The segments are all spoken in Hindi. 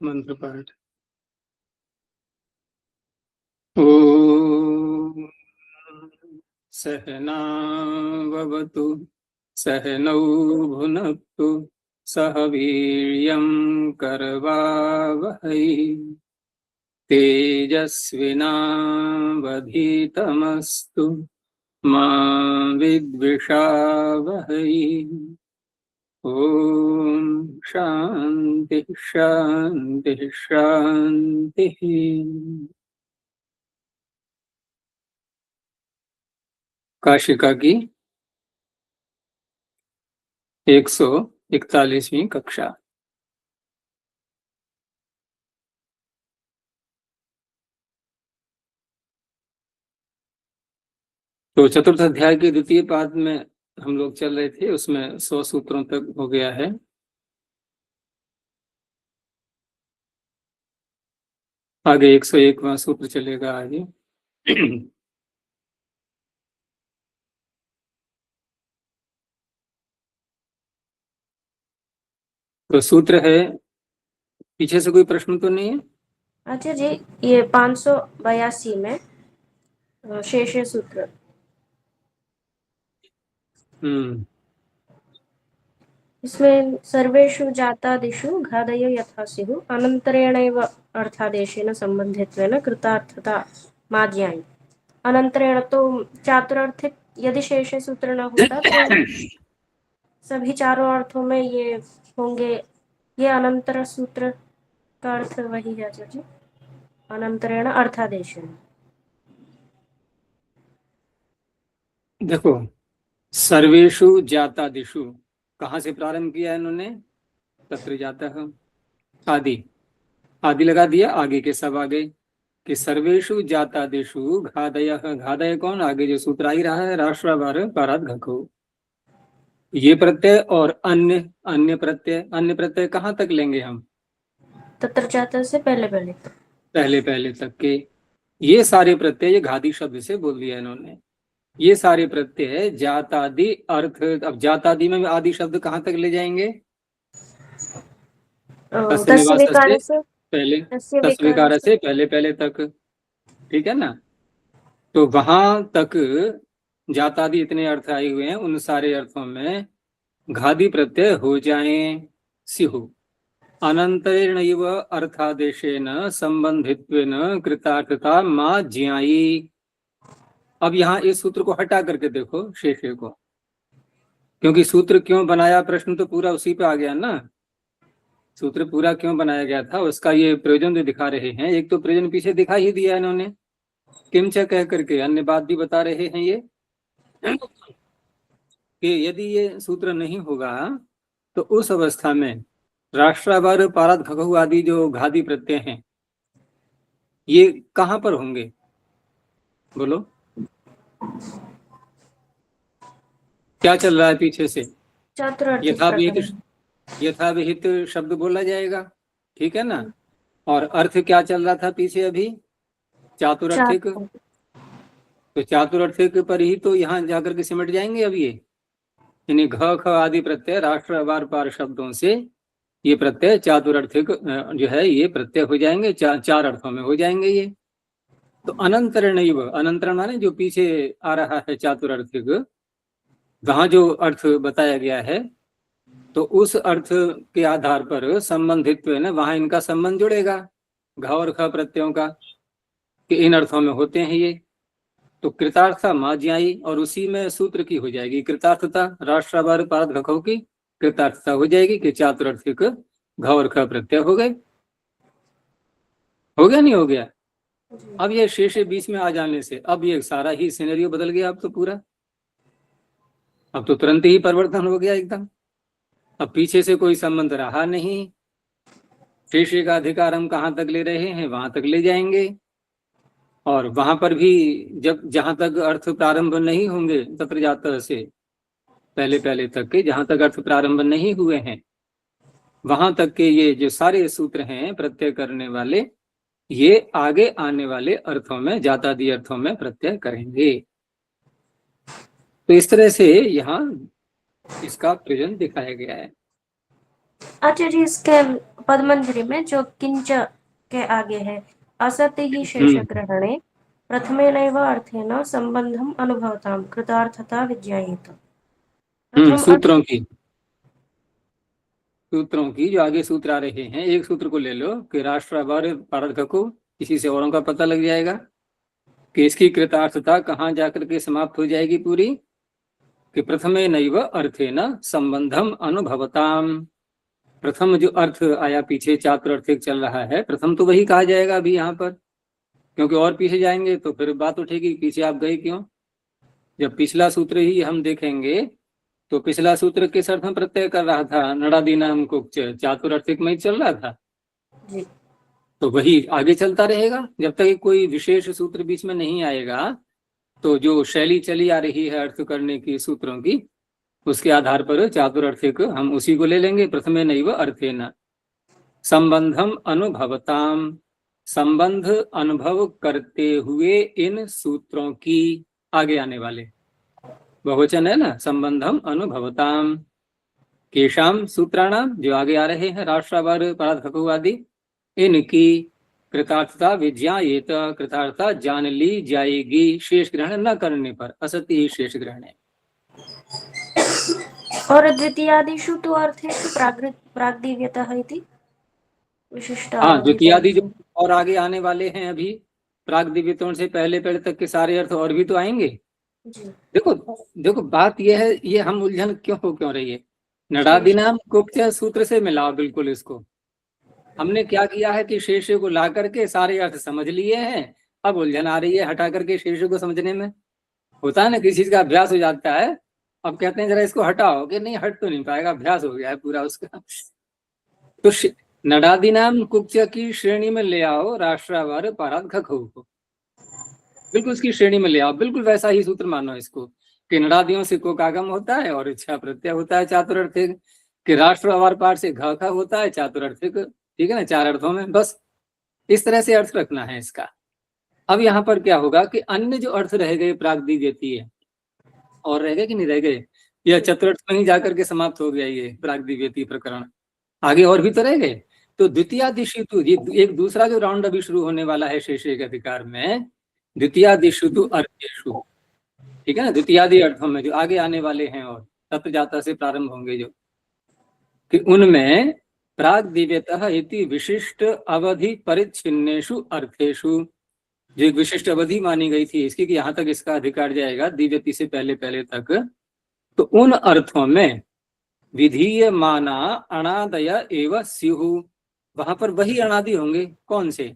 मंत्र पाठ। ओम सहनावतु सहनौ भुनक्तु सह वीर्यं करवावहै तेजस्विनावधीतमस्तु मा विद्विषावहै। ओम शांति शांति शांति। काशिका की 141वीं कक्षा। तो चतुर्थ अध्याय के द्वितीय पाद में हम लोग चल रहे थे, उसमें 100 सूत्रों तक हो गया है। आगे 101वां सूत्र चलेगा आगे। तो सूत्र है, पीछे से कोई प्रश्न तो नहीं है? अच्छा जी, ये 582 में शेष सूत्र। इसमें सर्वेषु जातादिषु घादय यथा स्युः अनन्तरेणैव अर्थादेशेन संबंधित्वेन कृतार्थता मा ज्ञायी। अनंतरेण तो चातुरार्थिक यदि शेष सूत्र न होता तो सभी चारों अर्थों में ये होंगे। ये अनंतर सूत्र का अर्थ वही है जी, अनंतरेण अर्थादेशेन। देखो, सर्वेषु जातादिषु कहाँ से प्रारंभ किया है इन्होंने? तत्र जातः, आदि आदि लगा दिया, आगे के सब आगे कि सर्वेषु जातादिषु घादय। घादय कौन? आगे जो सूत्र आ ही रहा है, राष्ट्राभार पाराद घको। ये प्रत्यय और अन्य अन्य प्रत्यय। अन्य प्रत्यय कहाँ तक लेंगे हम? तत्र जाता से पहले पहले तक के। ये सारे प्रत्यय, ये घादी शब्द से बोल दिया इन्होंने। ये सारे प्रत्यय जातादि अर्थ। अब जातादि में आदि शब्द कहाँ तक ले जाएंगे? तस्वीकार से पहले, तस्वीकार से पहले तक। ठीक है ना? तो वहां तक जातादि इतने अर्थ आए हुए हैं, उन सारे अर्थों में घादी प्रत्यय हो जाएं। स्युः अनंतरेणैव अर्थादेशेन संबंधित्वेन कृतार्थता मा ज्ञायी। अब यहाँ इस सूत्र को हटा करके देखो शेषे को, क्योंकि सूत्र क्यों बनाया, प्रश्न तो पूरा उसी पे आ गया ना। सूत्र पूरा क्यों बनाया गया था उसका ये प्रयोजन जो दिखा रहे हैं। एक तो प्रयोजन पीछे दिखा ही दिया इन्होंने, किंच कह करके अन्य बात भी बता रहे हैं ये कि यदि ये सूत्र नहीं होगा तो उस अवस्था में राष्ट्राभार पाराद घघु आदि जो घादी प्रत्यय हैं, ये कहाँ पर होंगे? बोलो, क्या चल रहा है पीछे से? यथाविहित शब्द बोला जाएगा, ठीक है ना? और अर्थ क्या चल रहा था पीछे अभी? चातुरार्थिक। तो चातुरार्थिक पर ही तो यहाँ जाकर के सिमट जाएंगे अब ये। यानी घ ख आदि प्रत्यय राष्ट्रवार पार शब्दों से ये प्रत्यय चातुरार्थिक जो है ये प्रत्यय हो जाएंगे, चार अर्थों में हो जाएंगे ये। तो अनंतरण, अनंतरण माने जो पीछे आ रहा है चातुरार्थिक, वहां जो अर्थ बताया गया है तो उस अर्थ के आधार पर संबंधित्व है ना, वहां इनका संबंध जुड़ेगा घ और ख प्रत्ययों का, कि इन अर्थों में होते हैं ये। तो कृतार्थता मा ज्ञायी, और उसी में सूत्र की हो जाएगी कृतार्थता। राष्ट्राभार पारद घखों की कृतार्थता हो जाएगी कि चातुरार्थिक घ और ख प्रत्यय हो गए। हो गया नहीं हो गया? अब ये शेष बीच में आ जाने से अब ये सारा ही सिनेरियो बदल गया। अब तो पूरा, अब तो तुरंत ही परिवर्तन हो गया एकदम। अब पीछे से कोई संबंध रहा नहीं। शेष का अधिकार हम कहाँ तक ले रहे हैं? वहां तक ले जाएंगे। और वहां पर भी जब जहां तक अर्थ प्रारंभ नहीं होंगे तत्र जातः से पहले तक के, जहां तक अर्थ प्रारंभ नहीं हुए हैं वहां तक के ये जो सारे सूत्र हैं प्रत्यय करने वाले, ये आगे आने वाले अर्थों में, जातादि अर्थों में प्रत्यय करेंगे। तो इस तरह से यहाँ इसका प्रयोजन दिखाया गया है। आचार्य जी इसके पदमंजरी में जो किंच के आगे है असति ही शेष ग्रहणे प्रथमेनैव अर्थेन संबंधम अनुभवताम कृतार्थता विज्ञायेत। प्रथम सूत्रों की जो आगे सूत्र आ रहे हैं, एक सूत्र को ले लो कि राष्ट्रावार पारक को, किसी से औरों का पता लग जाएगा कि इसकी कृतार्थता कहाँ जाकर के समाप्त हो जाएगी पूरी, कि प्रथमे नैव अर्थेन संबंधम अनुभवताम। प्रथम जो अर्थ आया पीछे चातुर्थिक चल रहा है, प्रथम तो वही कहा जाएगा अभी यहाँ पर, क्योंकि और पीछे जाएंगे तो फिर बात उठेगी पीछे आप गए क्यों। जब पिछला सूत्र ही हम देखेंगे तो पिछला सूत्र किस अर्थ में प्रत्यय कर रहा था, नड़ादीनाम कुक्च, चातुर्थिक में ही चल रहा था जी। तो वही आगे चलता रहेगा जब तक कोई विशेष सूत्र बीच में नहीं आएगा। तो जो शैली चली आ रही है अर्थ करने की सूत्रों की, उसके आधार पर चातुर्थिक हम उसी को ले लेंगे। प्रथमे नैव अर्थेन संबंधम अनुभवताम, संबंध अनुभव करते हुए इन सूत्रों की, आगे आने वाले बहुवचन है ना, संबंधम अनुभवताम, केशाम सूत्राणाम, जो आगे आ रहे हैं राष्ट्रावार पराधको आदि, इनकी कृतार्थता विज्ञायेत, कृतार्थता जान ली जाएगी शेष ग्रहण न करने पर, असत्य शेष ग्रहण है। और द्वितीयादिषु तो अर्थेषु प्राग्दिव्यतः इति विशिष्ट। हाँ, द्वितीयादि जो और आगे आने वाले हैं अभी, प्राग्दिव्यतों से पहले पहले तक के सारे अर्थ और भी तो आएंगे। देखो देखो बात यह है, ये हम उलझन क्यों हो क्यों रही है, नड़ादीनाम कुक्च सूत्र से मिलाओ बिल्कुल इसको। हमने क्या किया है कि शेष को ला करके सारे अर्थ समझ लिए हैं, अब उलझन आ रही है हटा करके शेष को समझने में। होता है ना, किसी चीज का अभ्यास हो जाता है, अब कहते हैं जरा इसको हटाओ, कि नहीं हट तो नहीं पाएगा, अभ्यास हो गया है पूरा उसका। तो नड़ादीनाम कुक्च की श्रेणी में ले आओ राष्ट्रावार पाराद खखो को, बिल्कुल उसकी श्रेणी में ले आओ, बिल्कुल वैसा ही सूत्र मानो इसको कि नड़ादियों से कोक आगम होता है और इच्छा प्रत्यय होता है चातुर्थिक, कि राष्ट्र अवार पाठ से घ ख होता है चातुर्थिक, ठीक है ना, चार अर्थों में, बस इस तरह से अर्थ रखना है इसका। अब यहाँ पर क्या होगा कि अन्य जो अर्थ रह गए प्राग्दिव्यतीय, और रह गए कि नहीं रह गए, यह चतुर्थ में ही जाकर के समाप्त हो गया ये प्राग्दिव्यतीय प्रकरण, आगे और भी तो रह गए। तो द्वितीयादिशु, ये एक दूसरा जो राउंड अभी शुरू होने वाला है शेष एक अधिकार में, द्वितीयादिशु अर्थेषु, ठीक है ना, द्वितीयादि अर्थों में जो आगे आने वाले हैं और तत्व जाता से प्रारंभ होंगे जो, कि उनमें प्राग्दिव्यतः इति विशिष्ट अवधि परिच्छिन्नेषु अर्थेषु, जो एक विशिष्ट अवधि मानी गई थी इसकी कि यहाँ तक इसका अधिकार जाएगा दिव्यति से पहले पहले तक, तो उन अर्थों में विधीयमाना अणादय एव स्युः, वहां पर वही अणादि होंगे। कौन से,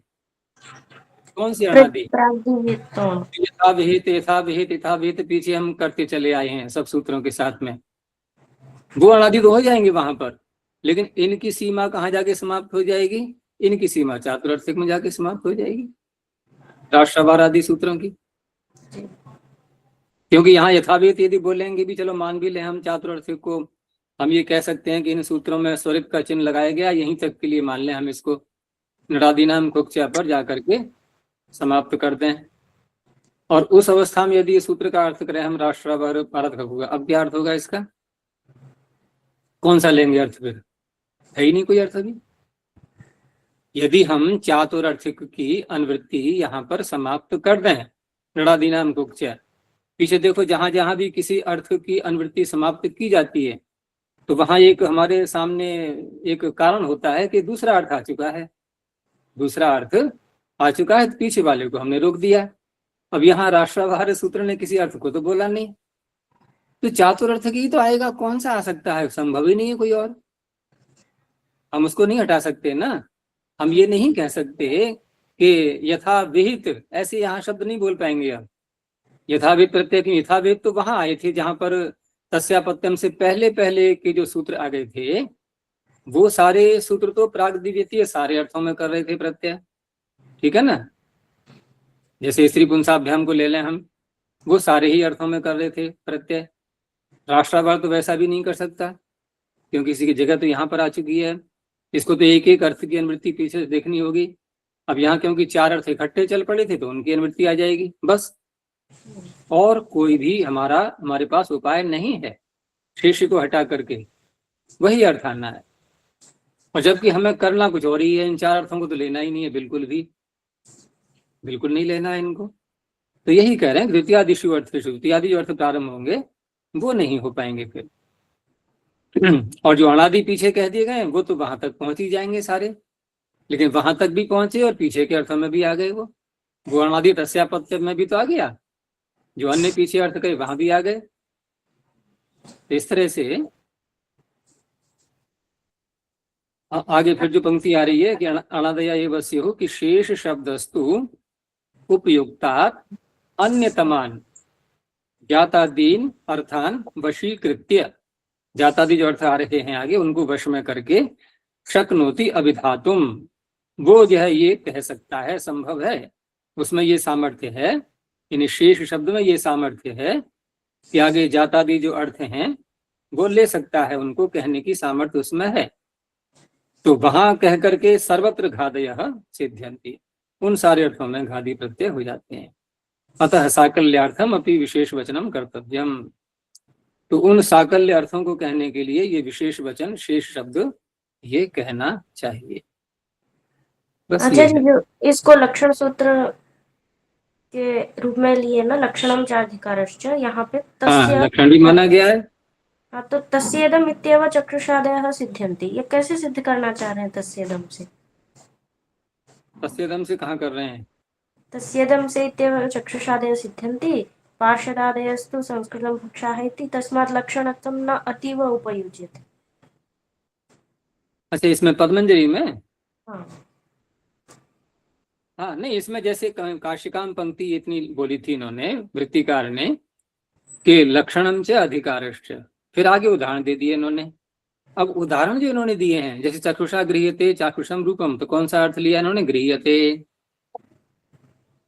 कौन सी अणादि, यथा विहित यथा विहित यथा विहित, पीछे हम करते चले आए हैं सब सूत्रों के साथ में, वो अणादि तो हो जाएंगे वहां पर, लेकिन इनकी सीमा कहाँ जाके समाप्त हो जाएगी, इनकी सीमा चातुर्थिक में जाके समाप्त हो जाएगी राष्ट्रवार आदि सूत्रों की। क्योंकि यहाँ यथाविहित यदि बोलेंगे भी, चलो मान भी ले हम चातुर्थिक को, हम ये कह सकते हैं कि इन सूत्रों में स्वरित का चिन्ह लगाया गया, यहीं तक के लिए मान लें हम इसको, नड़ादीनाम कुक्चा पर जाकर के समाप्त कर दें। और उस अवस्था में यदि सूत्र का अर्थ करें हम राष्ट्रावार पारद होगा, अब क्या अर्थ होगा इसका, कौन सा लेंगे अर्थ, फिर है ही नहीं कोई अर्थ अभी। यदि हम चातुर्थिक की अनुवृत्ति यहाँ पर समाप्त कर दें नड़ादीनाम कुक्चा, पीछे देखो जहां जहां भी किसी अर्थ की अनुवृत्ति समाप्त की जाती है तो वहां एक हमारे सामने एक कारण होता है कि दूसरा अर्थ आ चुका है, दूसरा अर्थ आ चुका है, तो पीछे वाले को हमने रोक दिया। अब यहाँ राष्ट्रावार सूत्र ने किसी अर्थ को तो बोला नहीं, तो चातुर्थ की तो आएगा, कौन सा आ सकता है, संभव ही नहीं है कोई और, हम उसको नहीं हटा सकते ना। हम ये नहीं कह सकते कि यथा विहित, ऐसे यहाँ शब्द नहीं बोल पाएंगे हम, यथाविहित प्रत्यय की, यथाविहित तो वहां आए थे जहां पर तस्यापत्यम से पहले पहले के जो सूत्र आ गए थे, वो सारे सूत्र तो प्राग्दिव्यतीय सारे अर्थों में कर रहे थे प्रत्यय, ठीक है ना। जैसे स्त्री पुंसाभ्याम को ले लें हम, वो सारे ही अर्थों में कर रहे थे प्रत्यय। राष्ट्रावार तो वैसा भी नहीं कर सकता, क्योंकि इसी की जगह तो यहाँ पर आ चुकी है, इसको तो एक एक अर्थ की अनुवृत्ति पीछे से देखनी होगी। अब यहाँ क्योंकि चार अर्थ इकट्ठे चल पड़े थे तो उनकी अनुवृत्ति आ जाएगी बस, और कोई भी हमारे पास उपाय नहीं है शेष को हटा करके वही अर्थ आना है। और जबकि हमें करना कुछ और ही है, इन चार अर्थों को तो लेना ही नहीं है, बिल्कुल नहीं लेना है इनको। तो यही कह रहे हैं द्वितीयादिषु अर्थेषु, द्वितीयादि जो अर्थ प्रारंभ होंगे वो नहीं हो पाएंगे फिर। और जो अनादि पीछे कह दिए गए वो तो वहां तक पहुंच ही जाएंगे सारे, लेकिन वहां तक भी पहुंचे और पीछे के अर्थों में भी आ गए। वो अनादि तस्यापत्य में भी तो आ गया, जो अन्य पीछे अर्थ कहे वहां भी आ गए। तो इस तरह से आगे फिर जो पंक्ति आ रही है कि अनादया एव स्युः कि शेष शब्दस्तु उपयुक्तात् अन्यतमान जातादीन अर्थान वशीकृत्य, जातादि जो अर्थ आ रहे हैं आगे उनको वश में करके शक्नोति अभिधातुम, वो जो है ये कह सकता है, संभव है, उसमें ये सामर्थ्य है, इन शेष शब्द में ये सामर्थ्य है कि आगे जातादि जो अर्थ हैं वो ले सकता है, उनको कहने की सामर्थ्य उसमें है। तो वहां कह करके सर्वत्र घादयः सिद्ध्यन्ति, उन सारे अर्थों में घादी प्रत्यय हो जाते हैं। अतः साकल्यार्थम अपि विशेष वचनम कर्तव्यम, तो उन साकल्य अर्थों को कहने के लिए ये विशेष वचन, शेष शब्द ये कहना चाहिए। बस ये आचार्य है। जो इसको लक्षण सूत्र के रूप में लिए ना, लक्षणम चाधिकारश्च, यहाँ पे हाँ, तस्य, लक्षण भी माना गया है। हाँ, तो तस्येदम इत्येव चक्षुषादयः सिद्ध्यन्ति, ये कैसे सिद्ध करना चाह रहे हैं तस्येदम से? तस्येदम से कहाँ कर रहे हैं? तस्येदम से इत्येव चक्षुषादयः सिद्ध्यन्ति, पार्षदादयस्तु संस्कृतं भक्षाः इति, तस्मात् लक्षणत्वं न अतीव उपयुज्यते। अच्छा, इसमें पद्मंजलि में? हाँ, हाँ, नहीं, इसमें जैसे काशिकाम पंक्ति इतनी बोली थी इन्होंने वृत्तिकार ने कि लक्षणम च अधिकारश्च, फिर आगे उदाहरण दे दिए इन्होंने। अब उदाहरण जो इन्होंने दिए हैं, जैसे चक्षुषा गृह्यते चाक्षुषम रूपम, तो कौन सा अर्थ लिया इन्होंने? गृह्यते,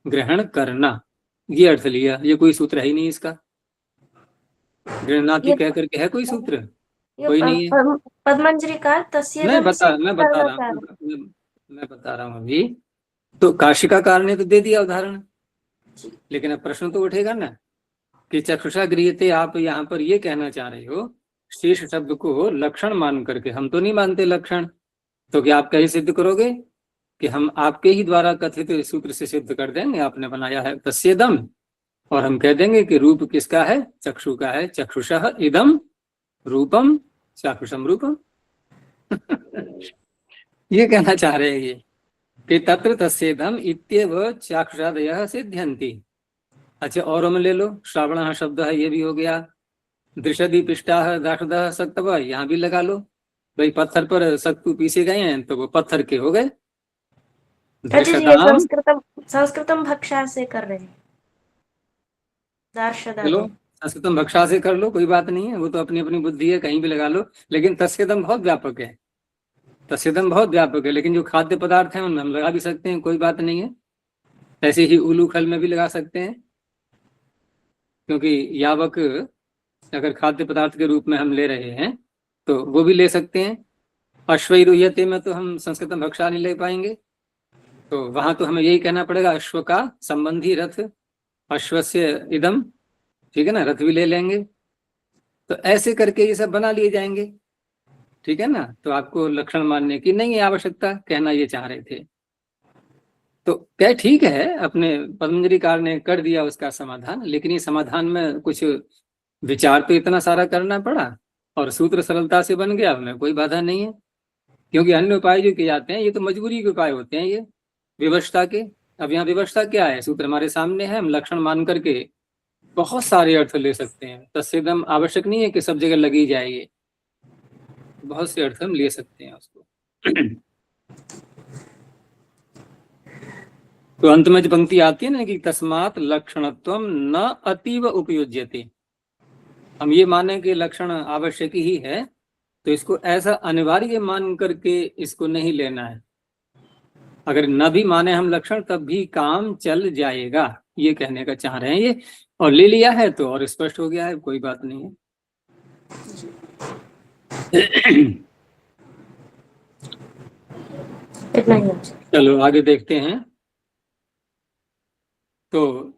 ग्रहण करना, ये अर्थ लिया। ये कोई सूत्र है ही नहीं इसका, गृहणाति ये कह करके है कोई सूत्र? ये कोई नहीं है। पद्मंजलि का तस्येदम से मैं बता करना रहा चाह हूँ, रहे हैं। मैं बता रहा हूँ अभी। तो काशिकाकार ने तो दे दिया उदाहरण, लेकिन अब प्रश्न तो उठेगा ना कि चक्षुषा गृह्यते, आप यहाँ पर ये कहना चाह रहे हो शेष शब्द को लक्षण मान करके, हम तो नहीं मानते लक्षण, तो क्या आप कैसे सिद्ध करोगे? कि हम आपके ही द्वारा कथित सूत्र से सिद्ध कर देंगे, आपने बनाया है तस्येदम, और हम कह देंगे कि रूप किसका है? चक्षु का है। चक्षुषः इदम रूपम चाक्षुषम रूपम। ये कहना चाह रहे हैं ये कि तत्र तस्येदम इत्येव चाक्षुषादयः सिद्ध्यन्ति। अच्छा, और हम ले लो, श्रावणः शब्द है, ये भी हो गया। दृशदि पिष्टाः दाशदः सक्तवः, यहाँ भी लगा लो भाई, पत्थर पर सत्तू पीसे गए हैं तो वो पत्थर के हो गए। जी, ये दृशदाम, संस्कृतम भक्षा से कर रहे हैं, चलो दार्शदादि। संस्कृतम भक्षा से कर लो, कोई बात नहीं है, वो तो अपनी अपनी बुद्धि है, कहीं भी लगा लो। लेकिन तस्येदम बहुत व्यापक है, तस्येदम बहुत व्यापक है, लेकिन जो खाद्य पदार्थ है उनमें हम लगा भी सकते हैं, कोई बात नहीं है। ऐसे ही उलू खल में भी लगा सकते हैं, क्योंकि यावक अगर खाद्य पदार्थ के रूप में हम ले रहे हैं तो वो भी ले सकते हैं। अश्वैरुह्यते में तो हम संस्कृतम भक्षा नहीं ले पाएंगे, तो वहां तो हमें यही कहना पड़ेगा अश्व का संबंधी रथ, अश्वस्य इदम, ठीक है ना, रथ भी ले लेंगे। तो ऐसे करके ये सब बना लिए जाएंगे, ठीक है ना। तो आपको लक्षण मानने की नहीं है आवश्यकता, कहना ये चाह रहे थे। तो क्या ठीक है, अपने पतंजलिकार ने कर दिया उसका समाधान, लेकिन ये समाधान में कुछ विचार तो इतना सारा करना पड़ा, और सूत्र सरलता से बन गया, उनमें कोई बाधा नहीं है। क्योंकि अन्य उपाय जो किए जाते हैं ये तो मजबूरी के उपाय होते हैं, ये विवशता के। अब यहाँ विवशता क्या है? सूत्र हमारे सामने है, हम लक्षण मान करके बहुत सारे अर्थ ले सकते हैं। तस्येदम आवश्यक नहीं है कि सब जगह लगी जाएगी, बहुत से अर्थ हम ले सकते हैं उसको। तो अंत में जो पंक्ति आती है ना कि तस्मात् लक्षणत्वम न अतीव उपयुज्यते, हम ये माने कि लक्षण आवश्यक ही है, तो इसको ऐसा अनिवार्य मान करके इसको नहीं लेना है। अगर न भी माने हम लक्षण तब भी काम चल जाएगा, ये कहने का चाह रहे हैं ये। और ले लिया है तो और स्पष्ट हो गया है, कोई बात नहीं है। इतना ही है। चलो आगे देखते हैं। तो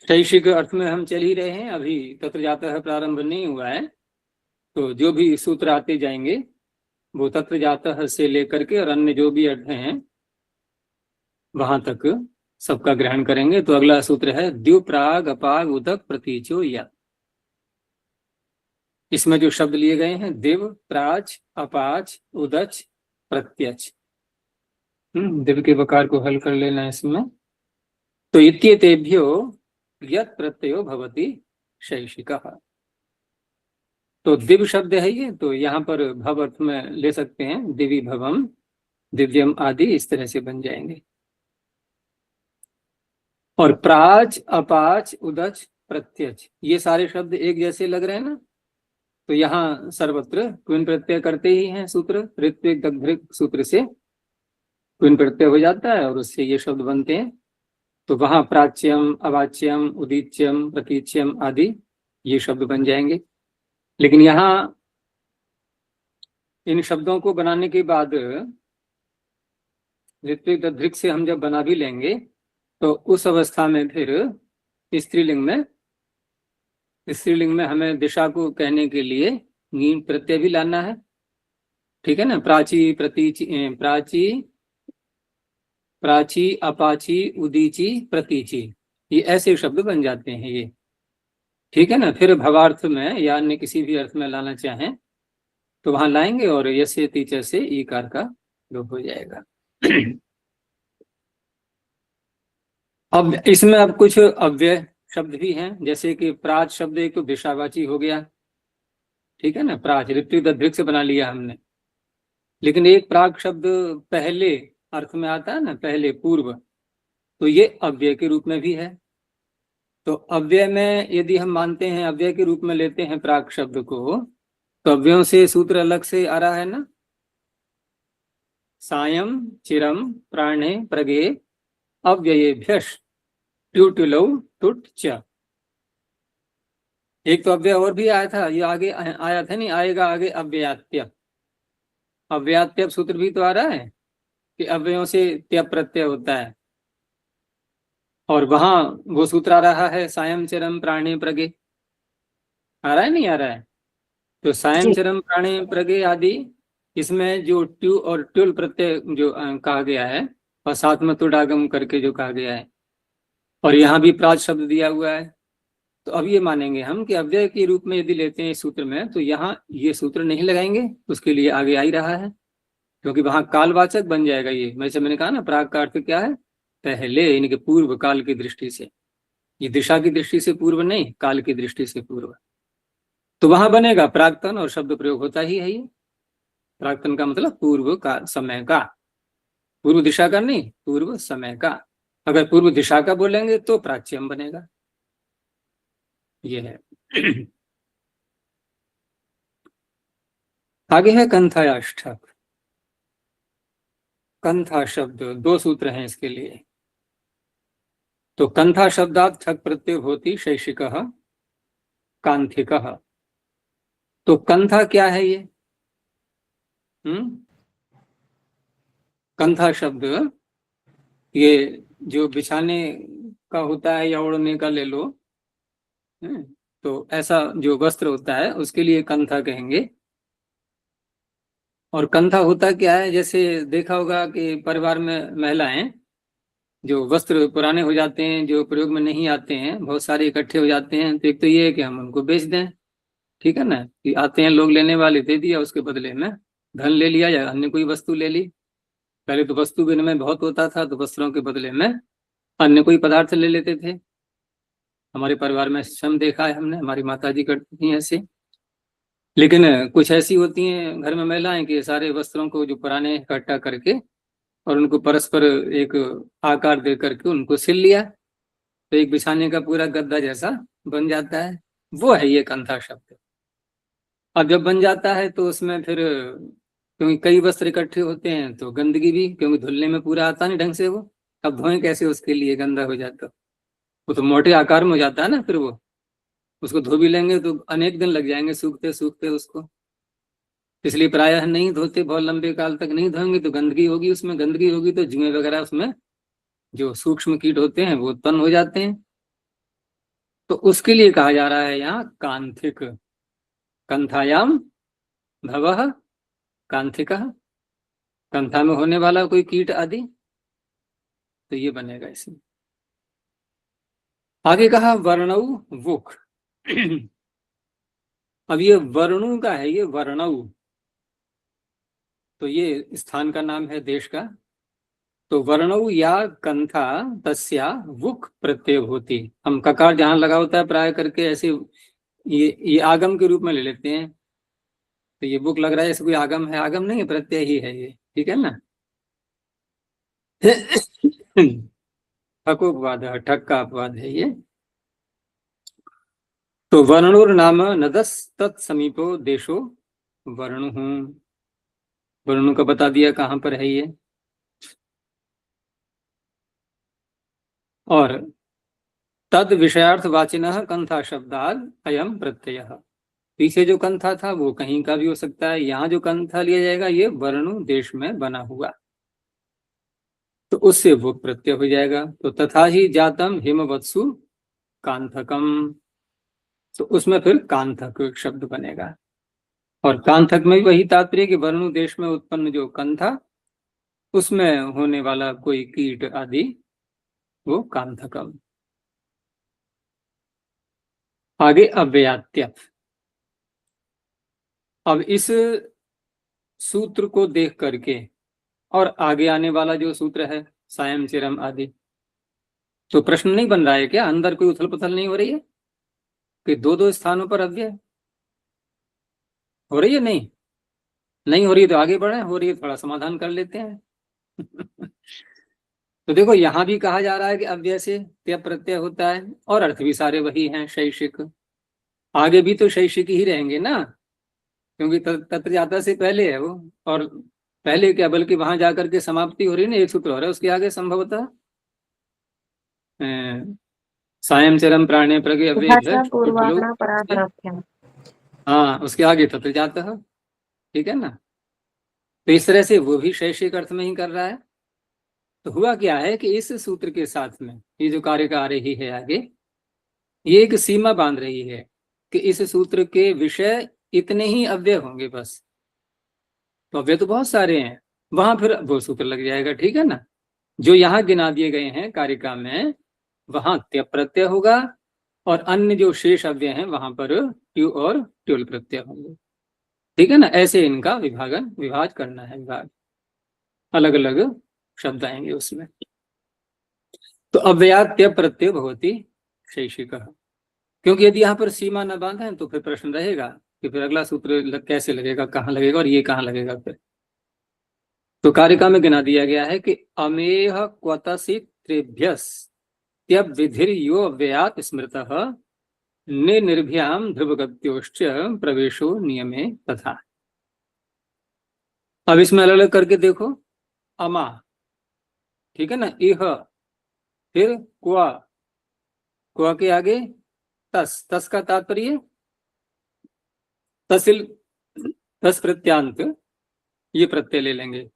शैक्षिक अर्थ में हम चल ही रहे हैं, अभी तत्र जाता है प्रारंभ नहीं हुआ है। तो जो भी सूत्र आते जाएंगे भूतत्व जातः से लेकर के और अन्य जो भी अर्थ हैं वहां तक सबका ग्रहण करेंगे। तो अगला सूत्र है द्यु प्राग अपाग उदक प्रतीचो या। इसमें जो शब्द लिए गए हैं दिव, प्राच, अपाच, उदच, प्रत्यच। दिव के वकार को हल कर लेना है इसमें। तो इत्येतेभ्यो यत् प्रत्ययो भवति शैषिकः। तो दिव शब्द है ये, तो यहाँ पर भव अर्थ में ले सकते हैं, दिवी भवम, दिव्यम आदि इस तरह से बन जाएंगे। और प्राच, अपाच, उदच, प्रत्यच ये सारे शब्द एक जैसे लग रहे हैं ना। तो यहाँ सर्वत्र क्विन प्रत्यय करते ही हैं सूत्र, ऋत्विक दग्धृक सूत्र से क्विन प्रत्यय हो जाता है और उससे ये शब्द बनते हैं। तो वहां प्राच्यम, अवाच्यम, उदीच्यम, प्रतीच्यम आदि ये शब्द बन जाएंगे। लेकिन यहाँ इन शब्दों को बनाने के बाद ऋत्विक दग्धृक से हम जब बना भी लेंगे तो उस अवस्था में फिर स्त्रीलिंग में हमें दिशा को कहने के लिए नीम प्रत्यय भी लाना है। ठीक है ना। प्राची, प्रतीची, प्राची, अपाची, उदीची, प्रतीची ये ऐसे शब्द बन जाते हैं ये। ठीक है ना। फिर भवार्थ में या अन्य किसी भी अर्थ में लाना चाहें तो वहां लाएंगे और यस्य तीचर से ईकार का लोप हो जाएगा। अब इसमें अब कुछ अव्यय शब्द भी हैं, जैसे कि प्राच शब्द एक तो दिशावाची हो गया। ठीक है ना। प्राच ऋत्विक दग्धृक से बना लिया हमने। लेकिन एक प्राग शब्द पहले अर्थ में आता है ना, पहले, पूर्व, तो ये अव्यय के रूप में भी है। तो अव्यय में यदि हम मानते हैं, अव्यय के रूप में लेते हैं प्राग शब्द को, तो अव्ययों से सूत्र अलग से आ रहा है ना। सायं चिरम प्राणे प्रगे अव्ययेभ्यश ट्युटुलौ टुट च। एक तो अव्यय और भी आया था, ये आगे आया था नहीं, आएगा आगे अव्ययात्य। अव्ययात्य सूत्र भी तो आ रहा है कि अव्ययों से त्यप प्रत्यय होता है। और वहां वो सूत्र आ रहा है सायं चरम प्राणे प्रगे। आ रहा है नहीं आ रहा है। तो सायं चरम प्राणे प्रगे आदि इसमें जो ट्यू और ट्युल प्रत्यय जो कहा गया है और साथ में तुडागम करके जो कहा गया है, और यहाँ भी प्राच शब्द दिया हुआ है। तो अब ये मानेंगे हम कि अव्यय के रूप में यदि लेते हैं इस सूत्र में, तो यहाँ ये सूत्र नहीं लगाएंगे, उसके लिए आगे आ ही रहा है, क्योंकि वहां कालवाचक बन जाएगा ये। मैंने कहा ना, प्राग का अर्थ क्या है, पहले, यानी कि पूर्व काल की दृष्टि से। ये दिशा की दृष्टि से पूर्व नहीं, काल की दृष्टि से पूर्व। तो वहां बनेगा प्राक्तन और शब्द प्रयोग होता ही है ये। प्राक्तन का मतलब पूर्व का, समय का, पूर्व दिशा का नहीं, पूर्व समय का। अगर पूर्व दिशा का बोलेंगे तो प्राच्यम बनेगा। ये है। आगे है कंथायाष्टक। कंथा शब्द दो सूत्र हैं इसके लिए। तो कंथा शब्दात ठक प्रत्यय होती शैषिक कांथिक। तो कंथा क्या है ये? कंथा शब्द ये जो बिछाने का होता है या ओढ़ने का ले लो, तो ऐसा जो वस्त्र होता है उसके लिए कंथा कहेंगे। और कंथा होता क्या है, जैसे देखा होगा कि परिवार में महिलाएं जो वस्त्र पुराने हो जाते हैं, जो प्रयोग में नहीं आते हैं, बहुत सारे इकट्ठे हो जाते हैं, तो एक तो ये है कि हम उनको बेच दें। ठीक है ना, कि आते हैं लोग लेने वाले, दे दिया, उसके बदले में धन ले लिया या अन्य कोई वस्तु ले ली। पहले तो वस्तु विनिमय बहुत होता था, तो वस्त्रों के बदले में अन्य कोई पदार्थ ले लेते थे। हमारे परिवार में स्वयं देखा है हमने, हमारी माता जी करती थी ऐसे। लेकिन कुछ ऐसी होती हैं घर में महिलाएं कि सारे वस्त्रों को जो पुराने इकट्ठा करके और उनको परस्पर एक आकार दे करके उनको सिल लिया, तो एक बिछाने का पूरा गद्दा जैसा बन जाता है। वो है ये कंथा शब्द। अब जब बन जाता है तो उसमें फिर, क्योंकि कई वस्त्र इकट्ठे होते हैं तो गंदगी भी, क्योंकि धुलने में पूरा आता नहीं ढंग से वो, अब धोएं कैसे, उसके लिए गंदा हो जाता, वो तो मोटे आकार में हो जाता है ना। फिर वो उसको धो भी लेंगे तो अनेक दिन लग जाएंगे सूखते सूखते उसको। इसलिए प्रायः नहीं धोते, बहुत लंबे काल तक नहीं धोएंगे तो गंदगी होगी उसमें, गंदगी होगी तो जुएं वगैरह उसमें जो सूक्ष्म कीट होते हैं वो उत्पन्न हो जाते हैं। तो उसके लिए कहा जा रहा है यहाँ कांथिक। कंथायाम भवः कांथिका, कंथा में होने वाला कोई कीट आदि, तो ये बनेगा इसमें। आगे कहा वर्णऊ वुक। अब ये वर्णु का है, ये वर्णऊ, तो ये स्थान का नाम है, देश का। तो वर्णऊ या कंथा तस्या वुक प्रत्यय होती। हम ककार जहां लगा होता है प्राय करके ऐसे ये आगम के रूप में ले लेते हैं। तो ये बुक लग रहा है, ऐसे कोई आगम है, आगम नहीं है, प्रत्यय ही है ये, ठीक है ना। ठकोपवाद है, ठक का अपवाद है ये। तो वर्णुर नाम नदस तत्समीपो देशो वर्णु, वर्णु का बता दिया कहां पर है ये। और तद विषयार्थ वाचिनः कंथा शब्दाद अयम प्रत्यय। पीछे जो कंथा था वो कहीं का भी हो सकता है, यहाँ जो कंथा लिया जाएगा ये वर्णु देश में बना हुआ, तो उससे वो प्रत्यय हो जाएगा। तो तथा ही जातम हिमवत्सु कांथकम, तो उसमें फिर कांथक शब्द बनेगा। और कांथक में भी वही तात्पर्य कि वर्णु देश में उत्पन्न जो कंथा, उसमें होने वाला कोई कीट आदि, वो कांथकम। आगे अव्ययात्य। अब इस सूत्र को देख करके और आगे आने वाला जो सूत्र है सायं चिरम आदि, तो प्रश्न नहीं बन रहा है क्या, अंदर कोई उथल पुथल नहीं हो रही है कि दो दो स्थानों पर अव्यय हो रही है? नहीं, नहीं हो रही है तो आगे बढ़े, हो रही है थोड़ा समाधान कर लेते हैं। तो देखो यहां भी कहा जा रहा है कि अव्यय से त्य प्रत्यय होता है, और अर्थ भी सारे वही हैं, शैक्षिक। आगे भी तो शैक्षिक ही रहेंगे ना, क्योंकि तत्र जाता से पहले है वो, और पहले क्या बल्कि वहां जाकर के समाप्ति हो रही है ना, एक सूत्र हो रहा है, उसके आगे संभवतः सायं चरम प्राणे प्रगे अव्यय, पूर्वाग्रह पराधराभ्याम। हाँ उसके आगे तत्र जाता है, ठीक है ना। तो इस तरह से वो भी शैक्षिक अर्थ में ही कर रहा है। तो हुआ क्या है कि इस सूत्र के साथ में ये जो कार्य आ रही है आगे, ये एक सीमा बांध रही है कि इस सूत्र के विषय इतने ही अव्यय होंगे बस। तो अव्यय तो बहुत सारे हैं, वहां फिर वो सूत्र लग जाएगा, ठीक है ना। जो यहाँ गिना दिए गए हैं कारिका में, वहां त्य प्रत्यय होगा, और अन्य जो शेष अव्यय हैं वहां पर ट्यू और ट्युल प्रत्यय होंगे, ठीक है ना। ऐसे इनका विभाग करना है, विभाग अलग अलग शब्द आएंगे उसमें। तो अव्ययात्य प्रत्यय भवति शैक्षिक, क्योंकि यदि यहाँ पर सीमा न बांधे तो फिर प्रश्न रहेगा कि फिर अगला सूत्र कैसे लगेगा, कहाँ लगेगा, और ये कहाँ लगेगा फिर। तो कारिका में गिना दिया गया है कि अमेह क्वतसि त्रिभ्यस् त्यब विधिर यो अव्ययात् स्मृतः निर्भ्याम ध्रुवगत्योश्च प्रवेशो नियमे तथा। अब इसमें अलग अलग करके देखो, अमा, ठीक है ना, इह, फिर क्वा, क्वा के आगे तस, तस का तात्पर्य तसिल, तस प्रत्यांत, ये प्रत्यय ले लेंगे।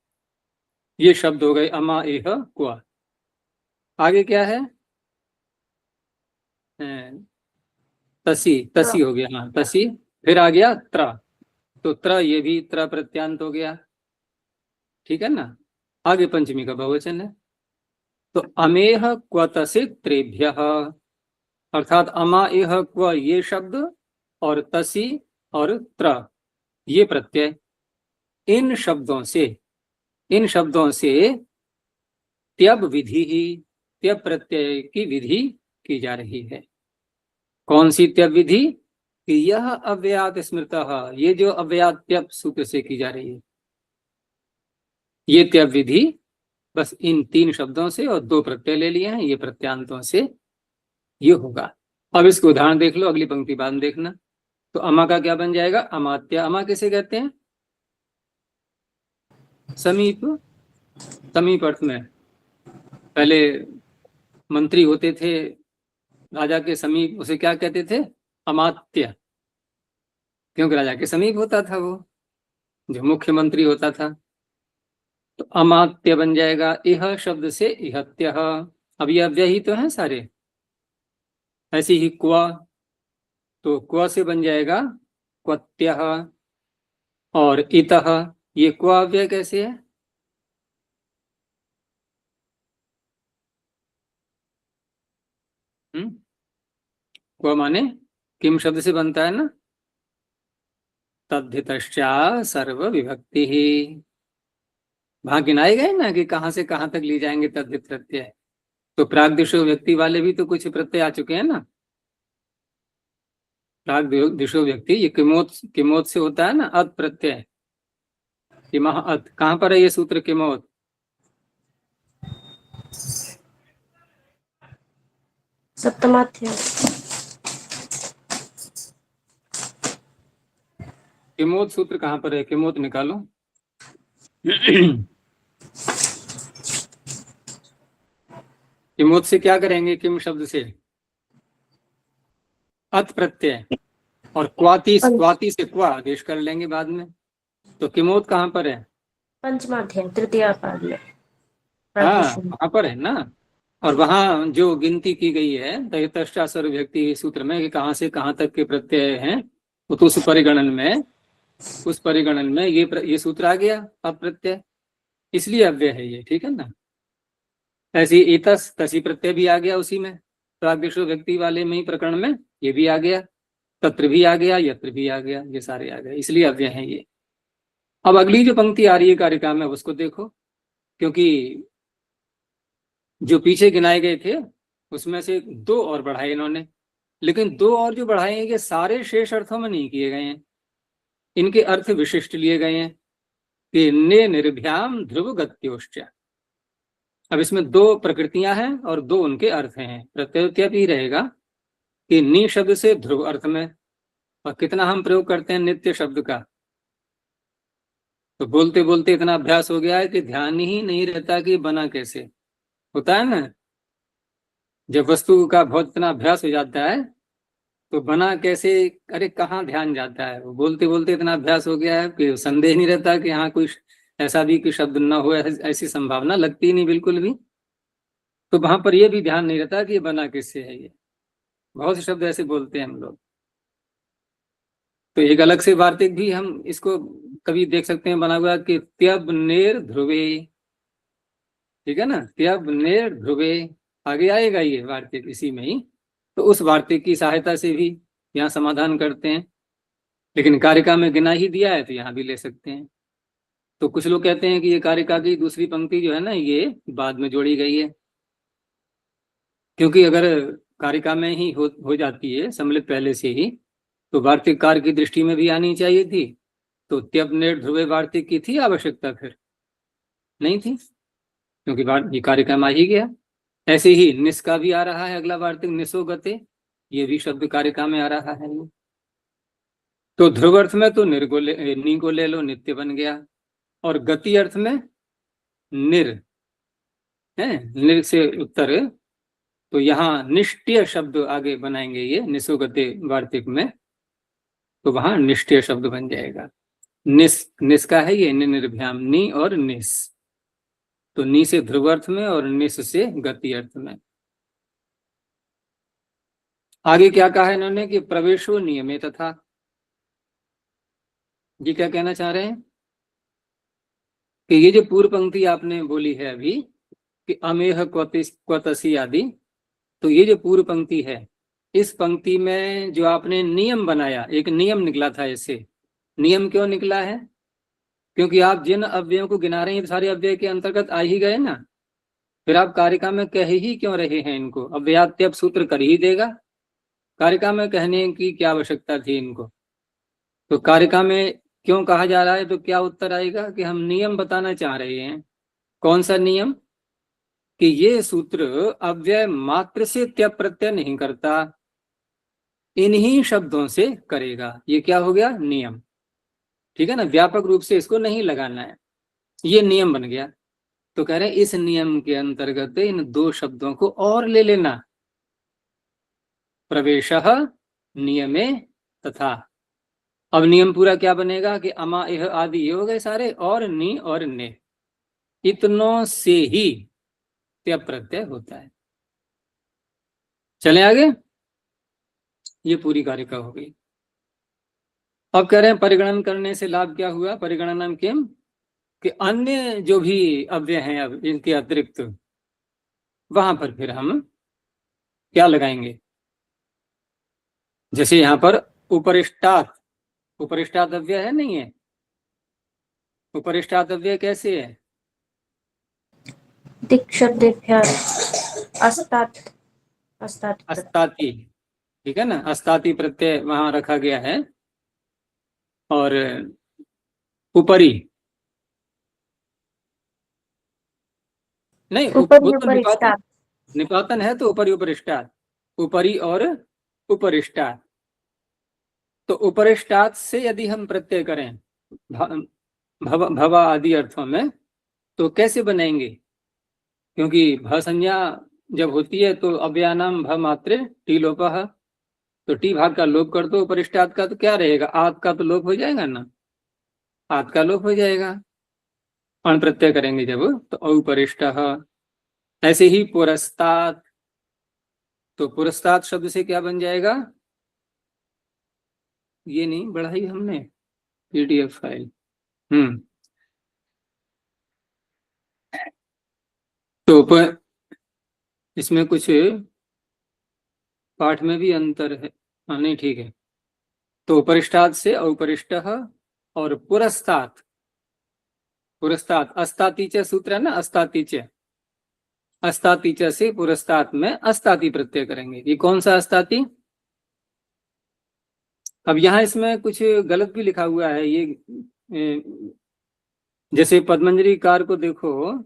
ये शब्द हो गए अमा इह क्वा। आगे क्या है, तसी, तसी हो गया, हाँ तसी। फिर आ गया त्र, तो त्र, ये भी त्र प्रत्यांत हो गया, ठीक है ना। आगे पंचमी का बहुवचन है। तो अमेह क्वतसि त्रेभ्यः, अर्थात अमा इह क्व ये शब्द, और तसी और त्र ये प्रत्यय, इन शब्दों से त्यब विधि ही, त्यब प्रत्यय की विधि की जा रही है। कौन सी त्यब विधि? कि यह अव्ययात स्मृतः, ये जो अव्ययात त्यब सूत्र से की जा रही है, ये त्यब विधि बस इन तीन शब्दों से, और दो प्रत्यय ले लिए हैं, ये प्रत्यांतों से ये होगा। अब इसको उदाहरण देख लो, अगली पंक्ति बाद में देखना। तो अमा का क्या बन जाएगा, अमात्य। अमा किसे कहते हैं? समीप, समीप अर्थ में। पहले मंत्री होते थे राजा के समीप, उसे क्या कहते थे? अमात्य, क्योंकि राजा के समीप होता था वो, जो मुख्यमंत्री होता था। तो अमात्य बन जाएगा, इह शब्द से इहत्य। अब ये अव्यय ही तो हैं सारे। ऐसे ही क्वा, तो क्वा से बन जाएगा क्वत्य, और इतः, ये क्व अव्यय कैसे है? क्व माने किम शब्द से बनता है ना, तद्धितश्चा सर्व विभक्ति ही। वहां गिनाए गए ना कि कहां से कहां तक ले जाएंगे तद्धित प्रत्यय। तो प्राग्दिशो व्यक्ति वाले भी तो कुछ प्रत्यय आ चुके हैं ना। प्राग्दिशो व्यक्ति ये किमोत, किमोत से होता है ना अत प्रत्यय। किमः अत कहां पर है ये सूत्र किमोत? सप्तमाध्याय। किमोत सूत्र कहां पर है? किमोत निकालो। किमोत से क्या करेंगे? किम शब्द से अत प्रत्यय, और क्वाती से क्वा आदेश कर लेंगे बाद में। तो किमोत कहां पर है? पंचमाध्याय तृतीय पाद में। हाँ वहां पर है ना। और वहां जो गिनती की गई है तयतश्चा सर्व व्यक्ति सूत्र में कि कहां से कहां तक के प्रत्यय हैं, तो उस परिगणन में ये सूत्र आ गया अप्रत्यय, इसलिए अव्यय है ये, ठीक है ना। ऐसे एतस तसी प्रत्यय भी आ गया उसी में, प्राग्दिशो व्यक्ति वाले में ही प्रकरण में ये भी आ गया, तत्र भी आ गया, यत्र भी आ गया, ये सारे आ गए, इसलिए अव्यय है ये। अब अगली जो पंक्ति आ रही है कार्यक्रम में उसको देखो, क्योंकि जो पीछे गिनाए गए थे उसमें से दो और बढ़ाए इन्होंने, लेकिन दो और जो बढ़ाए हैं ये सारे शेष अर्थों में नहीं किए गए हैं, इनके अर्थ विशिष्ट लिए गए हैं कि ने निर्भ्याम ध्रुव गत्योश्च। अब इसमें दो प्रकृतियां हैं और दो उनके अर्थ हैं। प्रत्यय भी रहेगा कि नी शब्द से ध्रुव अर्थ में, और कितना हम प्रयोग करते हैं नित्य शब्द का, तो बोलते बोलते इतना अभ्यास हो गया है कि ध्यान ही नहीं रहता कि बना कैसे। होता है ना, जब वस्तु का बहुत इतना अभ्यास हो जाता है तो बना कैसे, अरे कहाँ ध्यान जाता है। वो बोलते बोलते इतना अभ्यास हो गया है कि संदेह नहीं रहता कि हाँ कोई ऐसा भी कि शब्द ना हो, ऐसी संभावना लगती ही नहीं बिल्कुल भी। तो वहां पर यह भी ध्यान नहीं रहता कि ये बना किससे है। ये बहुत से शब्द ऐसे बोलते हैं हम लोग। तो एक अलग से वार्तिक भी हम इसको कभी देख सकते हैं बना हुआ कि त्यब नेर ध्रुवे, ठीक है ना, त्यब नेर ध्रुवे, आगे आएगा ये वार्तिक इसी में ही। तो उस वार्तिक की सहायता से भी यहाँ समाधान करते हैं, लेकिन कारिका में गिना ही दिया है तो यहाँ भी ले सकते हैं। तो कुछ लोग कहते हैं कि ये कारिका की दूसरी पंक्ति जो है ना ये बाद में जोड़ी गई है, क्योंकि अगर कारिका में ही हो जाती है सम्मिलित पहले से ही तो वार्तिक कार की दृष्टि में भी आनी चाहिए थी। तो त्यब नेर ध्रुवे वार्तिक की थी आवश्यकता? फिर नहीं थी, क्योंकि ये कारिका में आ ही गया। ऐसे ही निस का भी आ रहा है अगला वार्तिक, निसो गते, ये भी शब्द कारिका में आ रहा है। तो ध्रुव अर्थ में तो नी को ले लो, नित्य बन गया। और गति अर्थ में निर है, निर से उत्तर, तो यहाँ निष्ठ्य शब्द आगे बनाएंगे ये निसो गते वार्तिक में, तो वहां निष्ठ्य शब्द बन जाएगा। निस का है ये निर्भ्याम, नी और निस, तो नी से ध्रुव अर्थ में और निस से गति अर्थ में। आगे क्या कहा है इन्होंने कि प्रवेशो नियमे तथा, जी क्या कहना चाह रहे हैं कि ये जो पूर्व पंक्ति आपने बोली है अभी कि अमेह क्वतसी आदि, तो ये जो पूर्व पंक्ति है इस पंक्ति में जो आपने नियम बनाया, एक नियम निकला था इससे। नियम क्यों निकला है? क्योंकि आप जिन अव्ययों को गिना रहे हैं सारे अव्यय के अंतर्गत आ ही गए ना, फिर आप कारिका में कह ही क्यों रहे हैं इनको? अव्ययात्यप सूत्र कर ही देगा, कारिका में कहने की क्या आवश्यकता थी इनको? तो कारिका में क्यों कहा जा रहा है? तो क्या उत्तर आएगा कि हम नियम बताना चाह रहे हैं। कौन सा नियम? कि ये सूत्र अव्यय मात्र से त्यप प्रत्यय नहीं करता, इन्हीं शब्दों से करेगा। ये क्या हो गया? नियम, ठीक है ना। व्यापक रूप से इसको नहीं लगाना है, ये नियम बन गया। तो कह रहे हैं इस नियम के अंतर्गत इन दो शब्दों को और ले लेना, प्रवेशः नियमे तथा। अब नियम पूरा क्या बनेगा कि अमा एह आदि ये हो गए सारे, और नी और ने, इतनों से ही त्यप प्रत्यय होता है। चले आगे, ये पूरी कारिका हो गई। अब कह रहे हैं परिगणन करने से लाभ क्या हुआ? परिगणनम किम कि अन्य जो भी अव्यय हैं अब इनके अतिरिक्त, वहां पर फिर हम क्या लगाएंगे। जैसे यहाँ पर उपरिष्टात, उपरिष्टात अव्यय है नहीं है, उपरिष्टात अव्यय कैसे है। दिक् शब्देभ्यः अस्तात् अस्तात् अस्ताति, ठीक है ना, अस्ताति प्रत्यय वहां रखा गया है। और उपरी नहीं, ऊपर वो तो निपातन, उपरिष्टात्। निपातन है तो ऊपरी उपरिष्टात, ऊपरी और उपरिष्टात। तो उपरिष्टात से यदि हम प्रत्यय करें भव भवा आदि अर्थों में, तो कैसे बनाएंगे। क्योंकि भ संज्ञा जब होती है तो अव्ययानाम भ मात्रे टी लोपः, तो टी भाग का लोप कर दो, उपरिष्टात का तो क्या रहेगा, आत का तो लोप हो जाएगा ना, आत का लोप हो जाएगा। अण प्रत्यय करेंगे जब तो औपरिष्टः। ऐसे ही पुरस्तात्, तो पुरस्तात् शब्द से क्या बन जाएगा, ये नहीं बढ़ाई हमने पीडीएफ फाइल। तो इसमें कुछ पाठ में भी अंतर है। हाँ नहीं ठीक है। तो उपरिष्टात् से औपरिष्टः और पुरस्तात्, पुरस्तात् अस्तातिच सूत्र है ना, अस्तातिच, अस्तातिच से पुरस्तात् में अस्ताति प्रत्यय करेंगे। ये कौन सा अस्ताति। अब यहाँ इसमें कुछ गलत भी लिखा हुआ है ये, जैसे पद्मंजरी कार को देखो,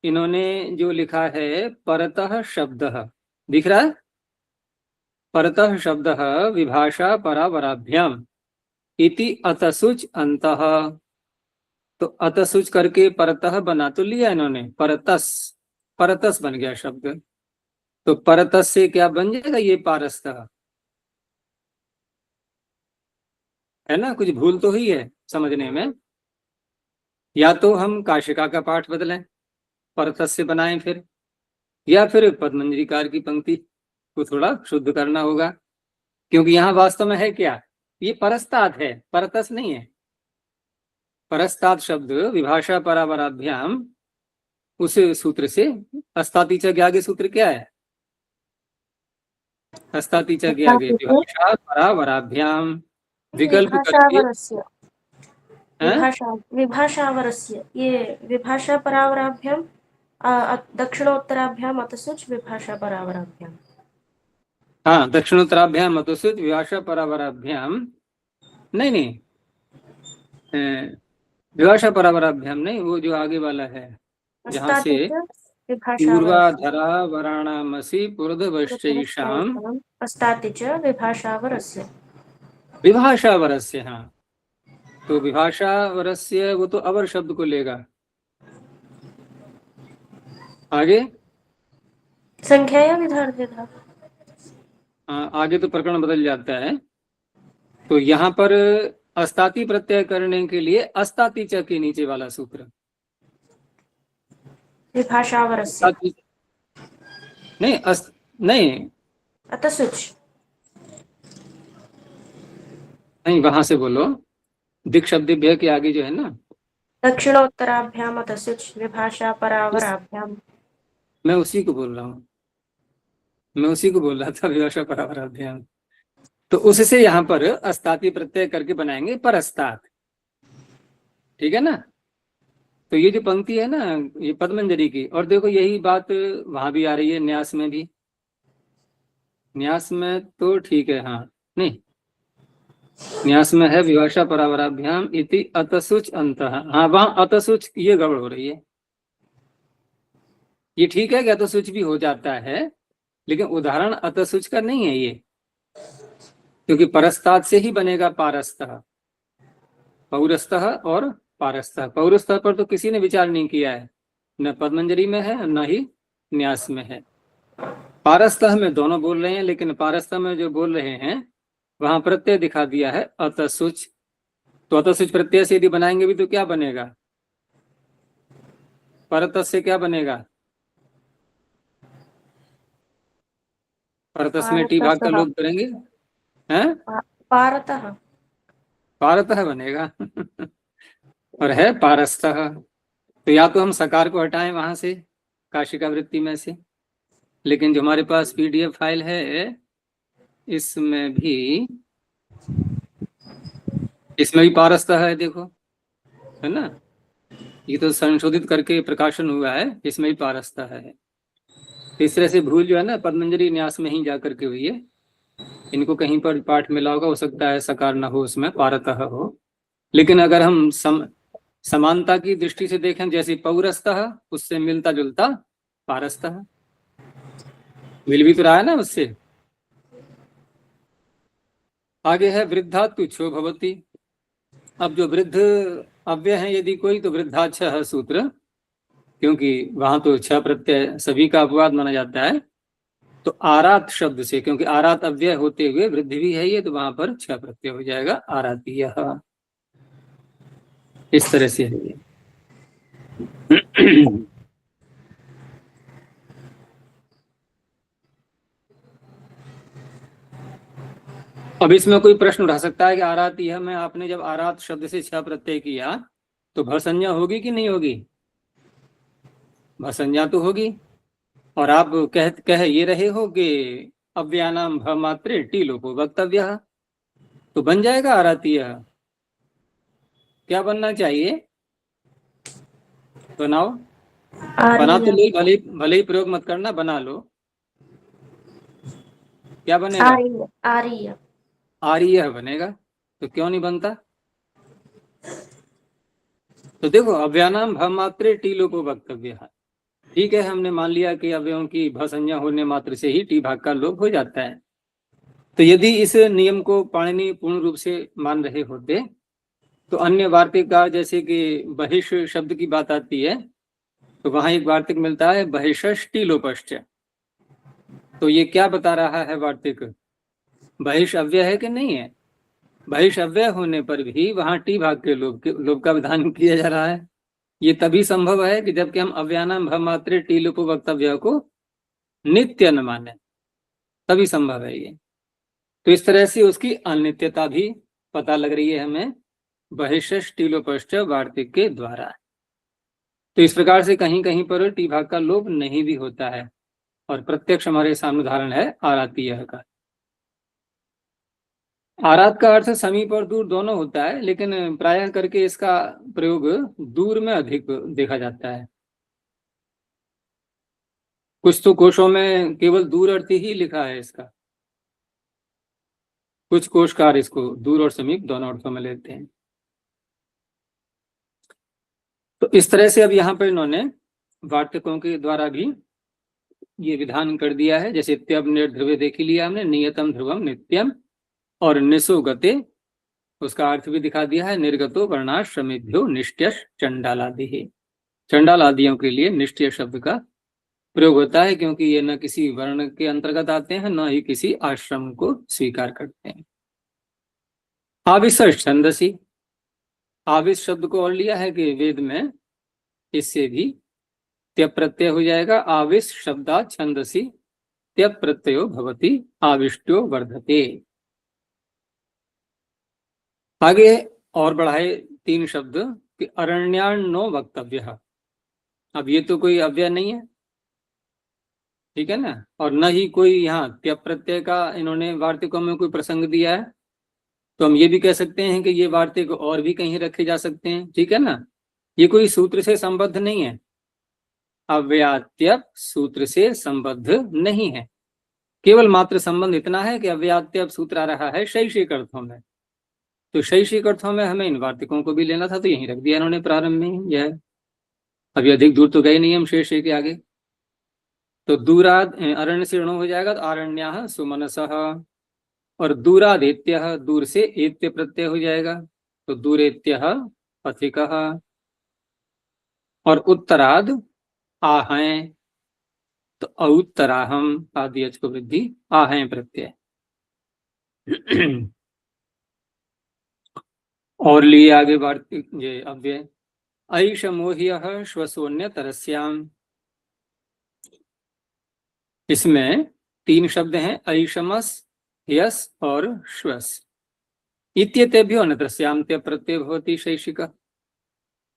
इन्होंने जो लिखा है परतः शब्द, दिख रहा है, परतः शब्द विभाषा परावराभ्याम इति अतसुच अंतः। तो अतसुच करके परतः बना तो लिया इन्होंने, परतस, परतस बन गया शब्द। तो परतस से क्या बन जाएगा, ये पारस्तः है ना। कुछ भूल तो हुई है समझने में। या तो हम काशिका का पाठ बदलें, परतस से बनाएं फिर, या फिर पद्मंजरीकार की पंक्ति को थोड़ा शुद्ध करना होगा। क्योंकि यहाँ वास्तव में है क्या, ये परस्तात् है, परतस नहीं है। परस्तात् शब्द विभाषा परावराभ्याम, उस सूत्र से अस्तातिच के आगे सूत्र क्या है, अस्तातिच के आगे विभाषा परावराभ्याम, विकल्प करके विभाषावरस्य विभाषावरस्य ये विभाषा परावराभ्याम दक्षिणोत्तराभ्याम अतसुच विभाषा परावराभ्याम। हाँ दक्षिणोत्तराभ्याम अतसुच विभाषा परावराभ्याम, नहीं नहीं, विभाषा परावराभ्याम नहीं, वो जो आगे वाला है जहाँ से पूर्वाधरा वराणामसि पुरदवश्चैषाम अस्तातिच विभाषावरस्य, विभाषावरस्य। हाँ तो विभाषावरस्य वो तो अवर शब्द को लेगा आगे, संख्याया विधार्थे था। आगे तो प्रकरण बदल जाता है। तो यहाँ पर अस्ताति प्रत्यय करने के लिए अस्ताति च के नीचे वाला सूत्र विभाषावरस्य नहीं, नहीं अतसुच, नहीं, वहां से बोलो, दिक् शब्देभ्यः के आगे जो है ना, दक्षिणोत्तराभ्याम अतसुच विभाषा परावराभ्याम। मैं उसी को बोल रहा हूँ, मैं उसी को बोल रहा था, विभाषा परावराभ्याम। तो उससे यहाँ पर अस्ताति प्रत्यय करके बनाएंगे परस्तात्, ठीक है ना। तो ये जो पंक्ति है ना ये पद्मंजरी की, और देखो यही बात वहां भी आ रही है, न्यास में भी, न्यास में तो ठीक है। हाँ नहीं, न्यास में है विभाषा परावराभ्याम इति अतसुच अंतः। हाँ वहां अतसुच ये गड़बड़ हो रही है। ये ठीक है कि अतसुच भी हो जाता है, लेकिन उदाहरण अतसुच का नहीं है ये, क्योंकि परस्तात् से ही बनेगा पारस्तः, पौरस्तः और पारस्तः। पौरस्तः पर तो किसी ने विचार नहीं किया है, न पद्मंजरी में है न ही न्यास में है। पारस्तः में दोनों बोल रहे हैं, लेकिन पारस्तः में जो बोल रहे हैं वहां प्रत्यय दिखा दिया है अतसुच। तो अतसुच प्रत्यय से यदि बनाएंगे भी तो क्या बनेगा, परतस से क्या बनेगा, परतस में टी भाग का लोप करेंगे, हैं पारतः पारतः बनेगा और है पारस्तः। तो या तो हम सकार को हटाएं वहां से काशिका वृत्ति में से, लेकिन जो हमारे पास PDF फाइल है इसमें भी पारस्तः है, देखो, है ना। ये तो संशोधित करके प्रकाशन हुआ है, इसमें भी पारस्तः है। तो इस तरह से भूल जो है ना पद्मंजलि न्यास में ही जाकर के हुई है। इनको कहीं पर पाठ मिला होगा, हो सकता है सकार न हो, उसमें पारतः हो। लेकिन अगर हम समानता की दृष्टि से देखें, जैसे पौरस्तः उससे मिलता जुलता पारस्तः, मिल भी तो रहा है ना उससे। आगे है वृद्धा तुच्छो भवति। अब जो वृद्ध अव्यय है यदि कोई, तो वृद्धाच्छ सूत्र, क्योंकि वहां तो छ प्रत्यय सभी का अपवाद माना जाता है। तो आरात शब्द से, क्योंकि आरात अव्यय होते हुए वृद्धि भी है ये, तो वहां पर छ प्रत्यय हो जाएगा, आरातीय। इस तरह से है ये। अब इसमें कोई प्रश्न उठा सकता है कि आरातीय में आपने जब आरात शब्द से छ प्रत्यय किया तो भसंज्ञा होगी कि नहीं होगी? भसंज्ञा तो होगी। और आप कह ये रहे हो कि अव्यानाम भ मात्रे टी लोपो वक्तव्य, तो बन जाएगा आरातीय। क्या बनना चाहिए? बनाओ। बना तो लो, भले ही प्रयोग मत करना, बना लो। क्या बनेगा? आर्य। आर्य बनेगा। तो क्यों नहीं बनता? तो देखो, अव्यानाम भ मात्रे टी लोपो वक्तव्य, ठीक है, हमने मान लिया कि अवयवों की भ संज्ञा होने मात्र से ही टी भाग का लोप हो जाता है। तो यदि इस नियम को पाणिनि पूर्ण रूप से मान रहे होते तो अन्य वार्तिककार, जैसे कि बहिष शब्द की बात आती है, तो वहां एक वार्तिक मिलता है बहिषष्टि लोपश्च। तो ये क्या बता रहा है वार्तिक? बहिष अव्यय है कि नहीं है? बहिष अव्यय होने पर भी वहां टी भाग के लोप का विधान किया जा रहा है। ये तभी संभव है कि जबकि हम अव्यानाम भ मात्रे टी लोप वक्तव्य को नित्य न माने, तभी संभव है ये। तो इस तरह से उसकी अनित्यता भी पता लग रही है हमें बहिषष्टि लोपश्च वार्तिक के द्वारा। तो इस प्रकार से कहीं कहीं पर टी भाग का लोप नहीं भी होता है, और प्रत्यक्ष हमारे सामने उदाहरण है आरातीय का। आरात का अर्थ समीप और दूर दोनों होता है, लेकिन प्रायः करके इसका प्रयोग दूर में अधिक देखा जाता है। कुछ तो कोशों में केवल दूर अर्थ ही लिखा है इसका, कुछ कोशकार इसको दूर और समीप दोनों अर्थों में लेते हैं। तो इस तरह से अब यहाँ पर इन्होंने वार्तिकों के द्वारा भी ये विधान कर दिया है। जैसे त्यब निर्ध्रुवे देख ही लिया हमने, नियतम ध्रुवम नित्यम, और निसो गते उसका अर्थ भी दिखा दिया है, निर्गतो वर्णाश्रमेभ्यो निष्ट्यश चंडालादि। चंडाल आदियों के लिए निष्ट्य शब्द का प्रयोग होता है, क्योंकि ये न किसी वर्ण के अंतर्गत आते हैं, न ही किसी आश्रम को स्वीकार करते हैं। आविश छंदसी, आविश शब्द को और लिया है कि वेद में, इससे भी त्यप प्रत्यय हो जाएगा। आविश शब्दा छंदसी त्यप प्रत्ययो भवति आविष्टो वर्धते। आगे और बढ़ाए 3 शब्द कि अरण्यार्णो वक्तव्य। अब ये तो कोई अव्यय नहीं है, ठीक है ना, और न ही कोई यहाँ त्यप प्रत्यय का इन्होंने वार्तिकों में कोई प्रसंग दिया है। तो हम ये भी कह सकते हैं कि ये वार्तिक और भी कहीं रखे जा सकते हैं, ठीक है ना। ये कोई सूत्र से संबद्ध नहीं है, अव्यात्यप सूत्र से संबद्ध नहीं है। केवल मात्र संबंध इतना है कि अव्यात्यप सूत्र आ रहा है शैक्षिक अर्थों में, तो शैक्षिक अर्थों में हमें इन वार्तिकों को भी लेना था, तो यहीं रख दिया इन्होंने प्रारंभ में। यह अभी अधिक दूर तो गए नहीं हम शेष के आगे। तो दूराद अरण्य से ऋण हो जाएगा, तो आरण्या सुमनसः, और दूरादेत्य, दूर से एत्य प्रत्यय हो जाएगा, तो दूरेत्य पथिकः, और उत्तराद आहय, तो औत्तराहम आदि को वृद्धि आहय प्रत्यय। और लिए आगे वार्तिक ये अव्यय ऐष मोह्य श्वसोन्य तरस्याम। इसमें 3 शब्द हैं, ऐषमस, यस और श्वस। इत्येतेभ्यो अन्यत्रस्याम त्यप प्रत्यय भवति शैषिक।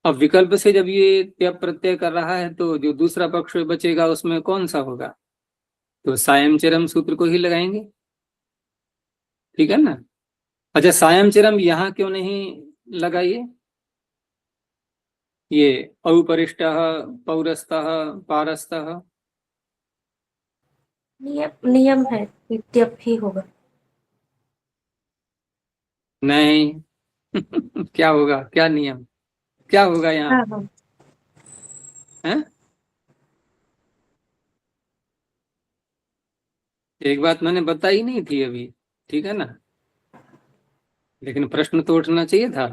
अब विकल्प से जब ये त्यप प्रत्यय कर रहा है तो जो दूसरा पक्ष बचेगा उसमें कौन सा होगा, तो सायं चरम सूत्र को ही लगाएंगे, ठीक है ना। अच्छा, सायं चरम यहाँ क्यों नहीं लगाइए, ये औपरिष्टः पौरस्तः पारस्तः, नियम है, इत्यप ही होगा। नहीं क्या होगा, क्या नियम, क्या होगा यहाँ हाँ हाँ है? एक बात मैंने बताई नहीं थी अभी, ठीक है ना, लेकिन प्रश्न तो उठना चाहिए था।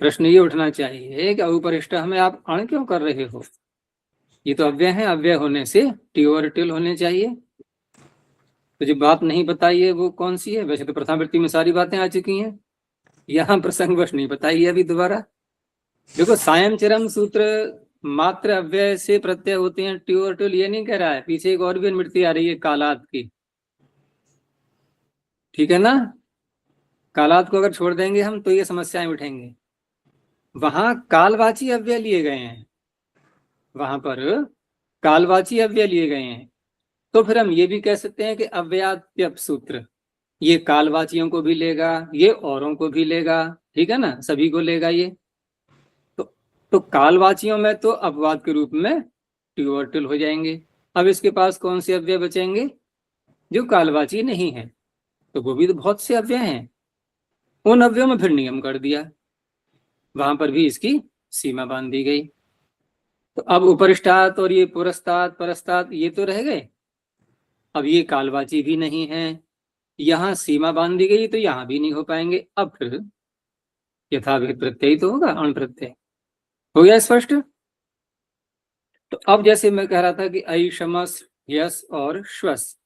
प्रश्न ये उठना चाहिए कि औपरिष्ट में आप अण क्यों कर रहे हो, ये तो अव्यय है, अव्यय होने से टी और टिल होने चाहिए। तो जो बात नहीं बताई है वो कौन सी है, वैसे तो प्रथमावृत्ति में सारी बातें आ चुकी हैं, यहाँ प्रसंगवश नहीं बताई है अभी दोबारा। देखो, सायं चरम सूत्र मात्र अव्यय से प्रत्यय होते हैं, टी और टिल ये नहीं कह रहा है, पीछे एक और भी अनुवृत्ति आ रही है कालात की, ठीक है ना। कालात को अगर छोड़ देंगे हम तो ये समस्याएं उठेंगी। वहां कालवाची अव्यय लिए गए हैं, वहां पर कालवाची अव्यय लिए गए हैं, तो फिर हम ये भी कह सकते हैं कि अव्ययात्यप सूत्र ये कालवाचियों को भी लेगा, ये औरों को भी लेगा, ठीक है ना, सभी को लेगा ये। तो कालवाचियों में तो अपवाद के रूप में ट्यू और टिल हो जाएंगे। अब इसके पास कौन से अव्यय बचेंगे जो कालवाची नहीं है, तो वो भी तो बहुत से अव्यय हैं, उन अव्ययों में फिर नियम कर दिया, वहां पर भी इसकी सीमा बांध दी गई। तो अब उपरिष्टात और ये पुरस्तात परस्तात ये तो रह गए, अब ये कालवाची भी नहीं है, यहां सीमा बांध दी गई तो यहां भी नहीं हो पाएंगे। अब फिर यथाविहित प्रत्यय तो होगा, अण प्रत्यय हो गया स्पष्ट। तो अब जैसे मैं कह रहा था कि ऐ शमस यस और श्वस,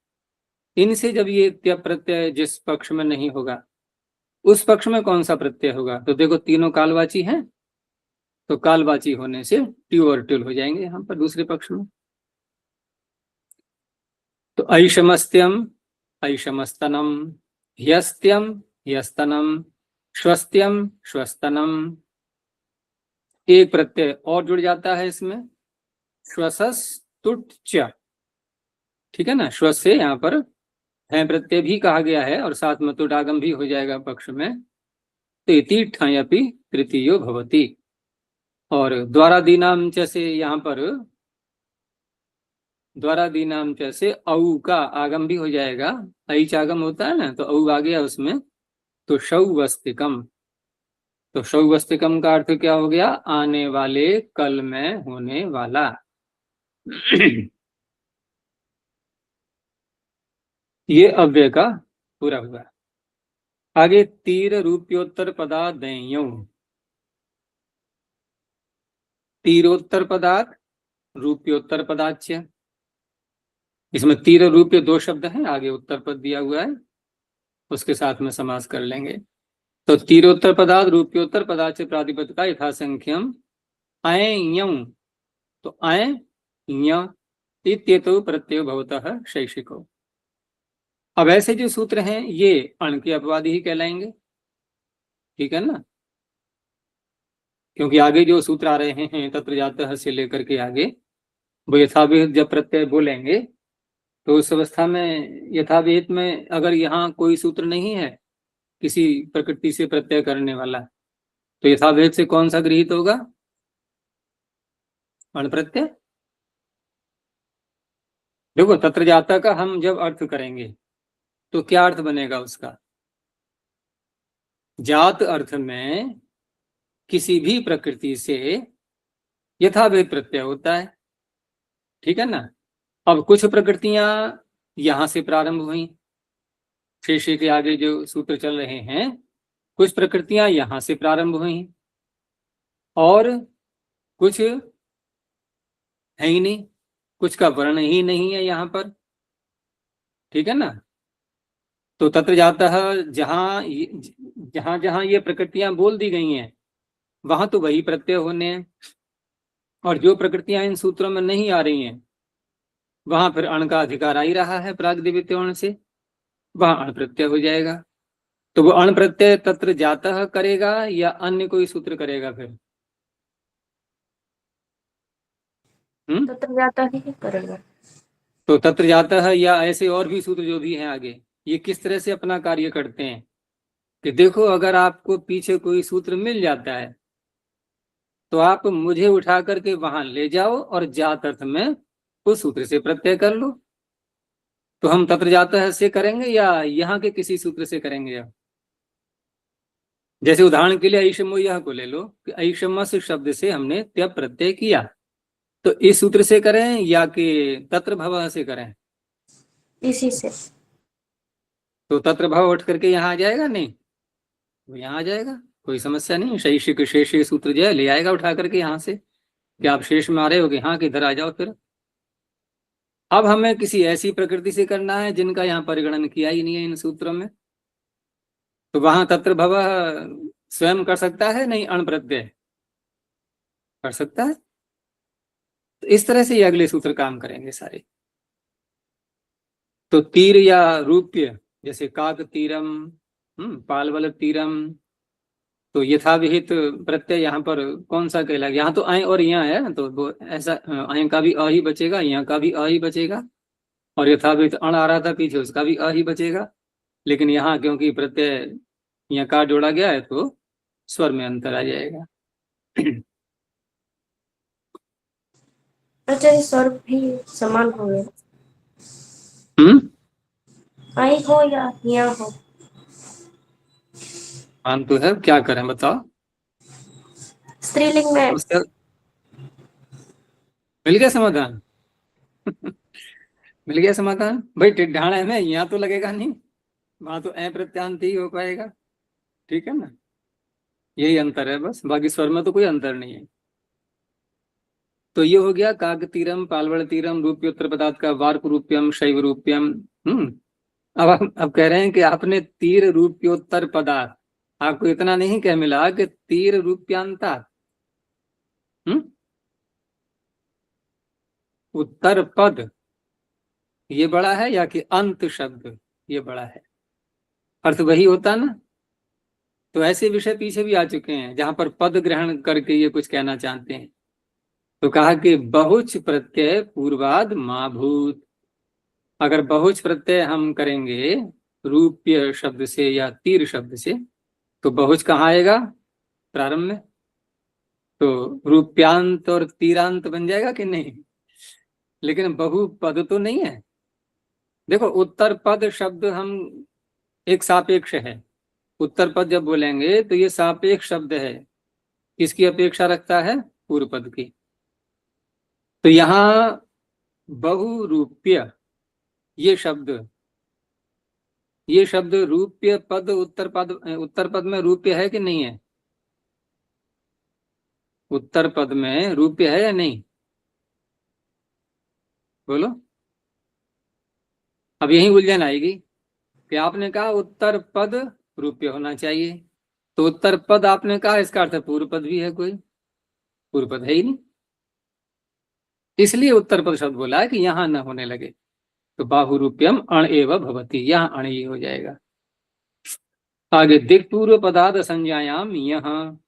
इनसे जब ये त्यप प्रत्यय जिस पक्ष में नहीं होगा उस पक्ष में कौन सा प्रत्यय होगा, तो देखो तीनों कालवाची हैं, तो कालवाची होने से ट्यू और ट्युल हो जाएंगे यहाँ पर दूसरे पक्ष में। तो ऐशमस्त्यम ऐशमस्तनम, ह्यस्त्यम ह्यस्तनम, श्वस्त्यम श्वस्तनम, एक प्रत्यय और जुड़ जाता है इसमें, श्वसस तुट च, ठीक है ना। श्वस से यहाँ पर है प्रत्यय भी कहा गया है और साथ में तुडागम भी हो जाएगा पक्ष में, तो इति ठयपि तृतीयो भवति। और द्वारादीनाम जैसे यहाँ पर द्वारादीनाम जैसे औ का आगम भी हो जाएगा, ऐच आगम होता है ना, तो औ आ गया उसमें, तो शौवस्तिकम, तो शौवस्तिकम का अर्थ क्या हो गया, आने वाले कल में होने वाला ये अव्यय का पूरा हुआ। आगे तीर रूप्योत्तर पदादेयों, तीरोत्तर पदार्थ रूप्योत्तर पदाच्य, इसमें तीर रूप्य दो शब्द हैं, आगे उत्तर पद दिया हुआ है, उसके साथ में समास कर लेंगे। तो तीरोत्तर पदार्थ रूप्योत्तर पदाच्य प्रातिपद का यथासंख्यम अयं, तो अय इत्येतो प्रत्यय भवतः शैक्षिको। अब ऐसे जो सूत्र हैं ये अण के अपवादी ही कहलाएंगे, ठीक है ना, क्योंकि आगे जो सूत्र आ रहे हैं तत्र जातः से लेकर के आगे वो यथाविहित जब प्रत्यय बोलेंगे तो उस अवस्था में यथाविहित में अगर यहाँ कोई सूत्र नहीं है किसी प्रकृति से प्रत्यय करने वाला, तो यथाविहित से कौन सा गृहीत होगा, अण प्रत्यय। देखो, तत्र जाता का हम जब अर्थ करेंगे तो क्या अर्थ बनेगा उसका, जात अर्थ में किसी भी प्रकृति से यथाविहित प्रत्यय होता है, ठीक है ना। अब कुछ प्रकृतियां यहां से प्रारंभ हुई, शेष के आगे जो सूत्र चल रहे हैं, कुछ प्रकृतियां यहां से प्रारंभ हुई और कुछ है ही नहीं, कुछ का वर्ण ही नहीं है यहाँ पर, ठीक है ना। तो तत्र जाता है जहां जहां जहां ये प्रकृतियां बोल दी गई हैं वहां तो वही प्रत्यय होने हैं, और जो प्रकृतियां इन सूत्रों में नहीं आ रही हैं वहां फिर अण का अधिकार आ ही रहा है प्रागदिव्य से, वहां अण प्रत्यय हो जाएगा। तो वो अण प्रत्यय तत्र जाता करेगा या अन्य कोई सूत्र करेगा फिर, तत्र जाता ही करेगा। तो तत्र जाता है, या ऐसे और भी सूत्र जो भी हैं आगे, ये किस तरह से अपना कार्य करते हैं कि देखो, अगर आपको पीछे कोई सूत्र मिल जाता है तो आप मुझे उठा करके वहां ले जाओ और जात अर्थ में उस सूत्र से प्रत्यय कर लो। तो हम तत्र जाता है से करेंगे या यहाँ के किसी सूत्र से करेंगे? अब जैसे उदाहरण के लिए ऐषमो यह को ले लो कि ऐषमस शब्द से हमने त्य प्रत्यय किया, तो इस सूत्र से करें या कि तत्र भव से करें? इसी से। तो तत्र भव उठ करके यहाँ आ जाएगा, नहीं तो यहाँ आ जाएगा, कोई समस्या नहीं। शैषिक शेष सूत्र जो है ले आएगा उठा करके यहाँ से, कि आप शेष में आ रहे होगे, हाँ किधर आ जाओ फिर। अब हमें किसी ऐसी प्रकृति से करना है जिनका यहाँ परिगणन किया ही नहीं है इन सूत्रों में, तो वहां तत्र भव स्वयं कर सकता है नहीं? अण प्रत्यय कर सकता है। तो इस तरह से ये अगले सूत्र काम करेंगे सारे। तो तीर या रूप्य, जैसे काक तीरम, पालवल तीरम, तो यथाविहित प्रत्यय यहाँ पर कौन सा कहलाएगा? यहाँ तो आय और यहाँ है, तो वो ऐसा आय का भी अ ही बचेगा, यहाँ का भी अ ही बचेगा, और यथाविहित अण आ रहा था पीछे, उसका भी अ ही बचेगा। लेकिन यहाँ क्योंकि प्रत्यय यहाँ का जोड़ा गया है तो स्वर में अंतर आ जाएगा। अच्छा, ये स्वर भी समान हो गया, आई हो या यहाँ हो? मान तो है, क्या करें बताओ? स्त्रीलिंग में उसका मिल गया समाधान। मिल गया समाधान भाई। टिड्ढाणा है में यहाँ तो लगेगा नहीं, वहां तो अ प्रत्यांत ही हो पाएगा, ठीक है ना? यही अंतर है बस, बाकी स्वर में तो कोई अंतर नहीं है। तो ये हो गया काकतीरम, पालवड़ तीरम, रूप्योत्तर पदार्थ का वार्क रूप्यम, शैव रूप्यम। अब कह रहे हैं कि आपने तीर रूप्योत्तर पदार्थ, आपको इतना नहीं कह मिला कि तीर रूप्यांता। उत्तर पद ये बड़ा है या कि अंत शब्द ये बड़ा है? अर्थ वही होता ना। तो ऐसे विषय पीछे भी आ चुके हैं जहां पर पद ग्रहण करके ये कुछ कहना चाहते हैं। तो कहा कि बहुच प्रत्यय पूर्वाद माभूत। अगर बहुच प्रत्यय हम करेंगे रूप्य शब्द से या तीर शब्द से, तो बहुच कहाँ आएगा? प्रारंभ में। तो रूप्यांत और तीरांत बन जाएगा कि नहीं? लेकिन बहु पद तो नहीं है। देखो, उत्तर पद शब्द हम एक सापेक्ष है। उत्तर पद जब बोलेंगे तो ये सापेक्ष शब्द है, किसकी अपेक्षा रखता है? पूर्व पद की। तो यहां बहुरूप्य ये शब्द रूप्य पद, उत्तर पद में रूप्य है कि नहीं है? उत्तर पद में रूप्य है या नहीं? बोलो। अब यही उलझन आएगी कि आपने कहा उत्तर पद रूप्य होना चाहिए, तो उत्तर पद आपने कहा इसका अर्थ पूर्व पद भी है, कोई पूर्व पद है ही नहीं, इसलिए उत्तर पद शब्द बोला है कि यहां न होने लगे। तो बाहुरूप्यम अण एव भवती, यहां अण ही हो जाएगा। आगे दिक् पूर्व पदार्थ संज्ञायाम यहाँ,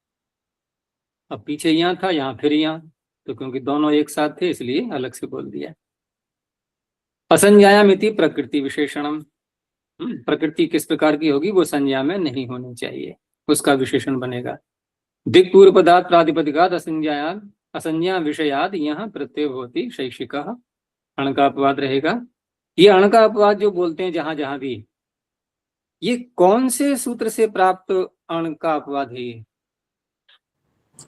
अब पीछे यहाँ था, यहाँ फिर यहाँ, तो क्योंकि दोनों एक साथ थे इसलिए अलग से बोल दिया। असंज्ञायाम इति प्रकृति विशेषणम, प्रकृति किस प्रकार की होगी? वो संज्ञा में नहीं होनी चाहिए, उसका विशेषण बनेगा। दिक् पूर्व पदार्थ प्रातिपदिकात असंज्ञायाम, असंज्ञा विषयाद यहाँ प्रत्यय होती शैक्षिक, अण का अपवाद रहेगा। ये अण का अपवाद जो बोलते हैं जहां जहां भी, ये कौन से सूत्र से प्राप्त अण का अपवाद है? ये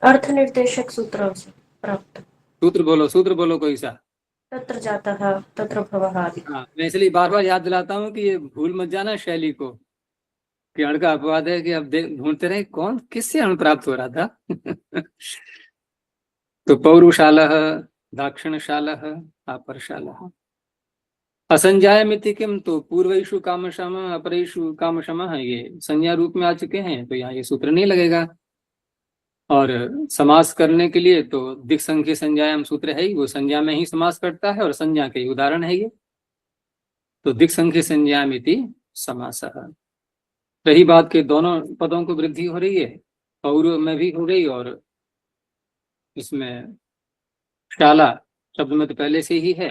अर्थ निर्देशक सूत्रों से प्राप्त। सूत्र बोलो कोई सा। तत्र जातः, तत्र भवः आदि। हाँ, मैं इसलिए बार बार याद दिलाता हूँ कि ये भूल मत जाना शैली को, कि अण का अपवाद है, कि अब ढूंढते रहे कौन किससे अण प्राप्त हो रहा था। तो पौरुषालः, दाक्षिणशालः, आपर्शालः। असंज्ञायमिति किम, तो पूर्वेषु कामशम अपरेषु कामशम, ये संज्ञा रूप में आ चुके हैं, तो यहाँ ये सूत्र नहीं लगेगा। और समास करने के लिए तो दिक् संख्य संज्ञायाम सूत्र है ही, वो संज्ञा में ही समास करता है और संज्ञा के उदाहरण है ये। तो दिक् संख्य संज्ञामिति समासः। रही बात के दोनों पदों को वृद्धि हो रही है, पौर्व में भी हो गई और इसमें शाला शब्द में तो पहले से ही है।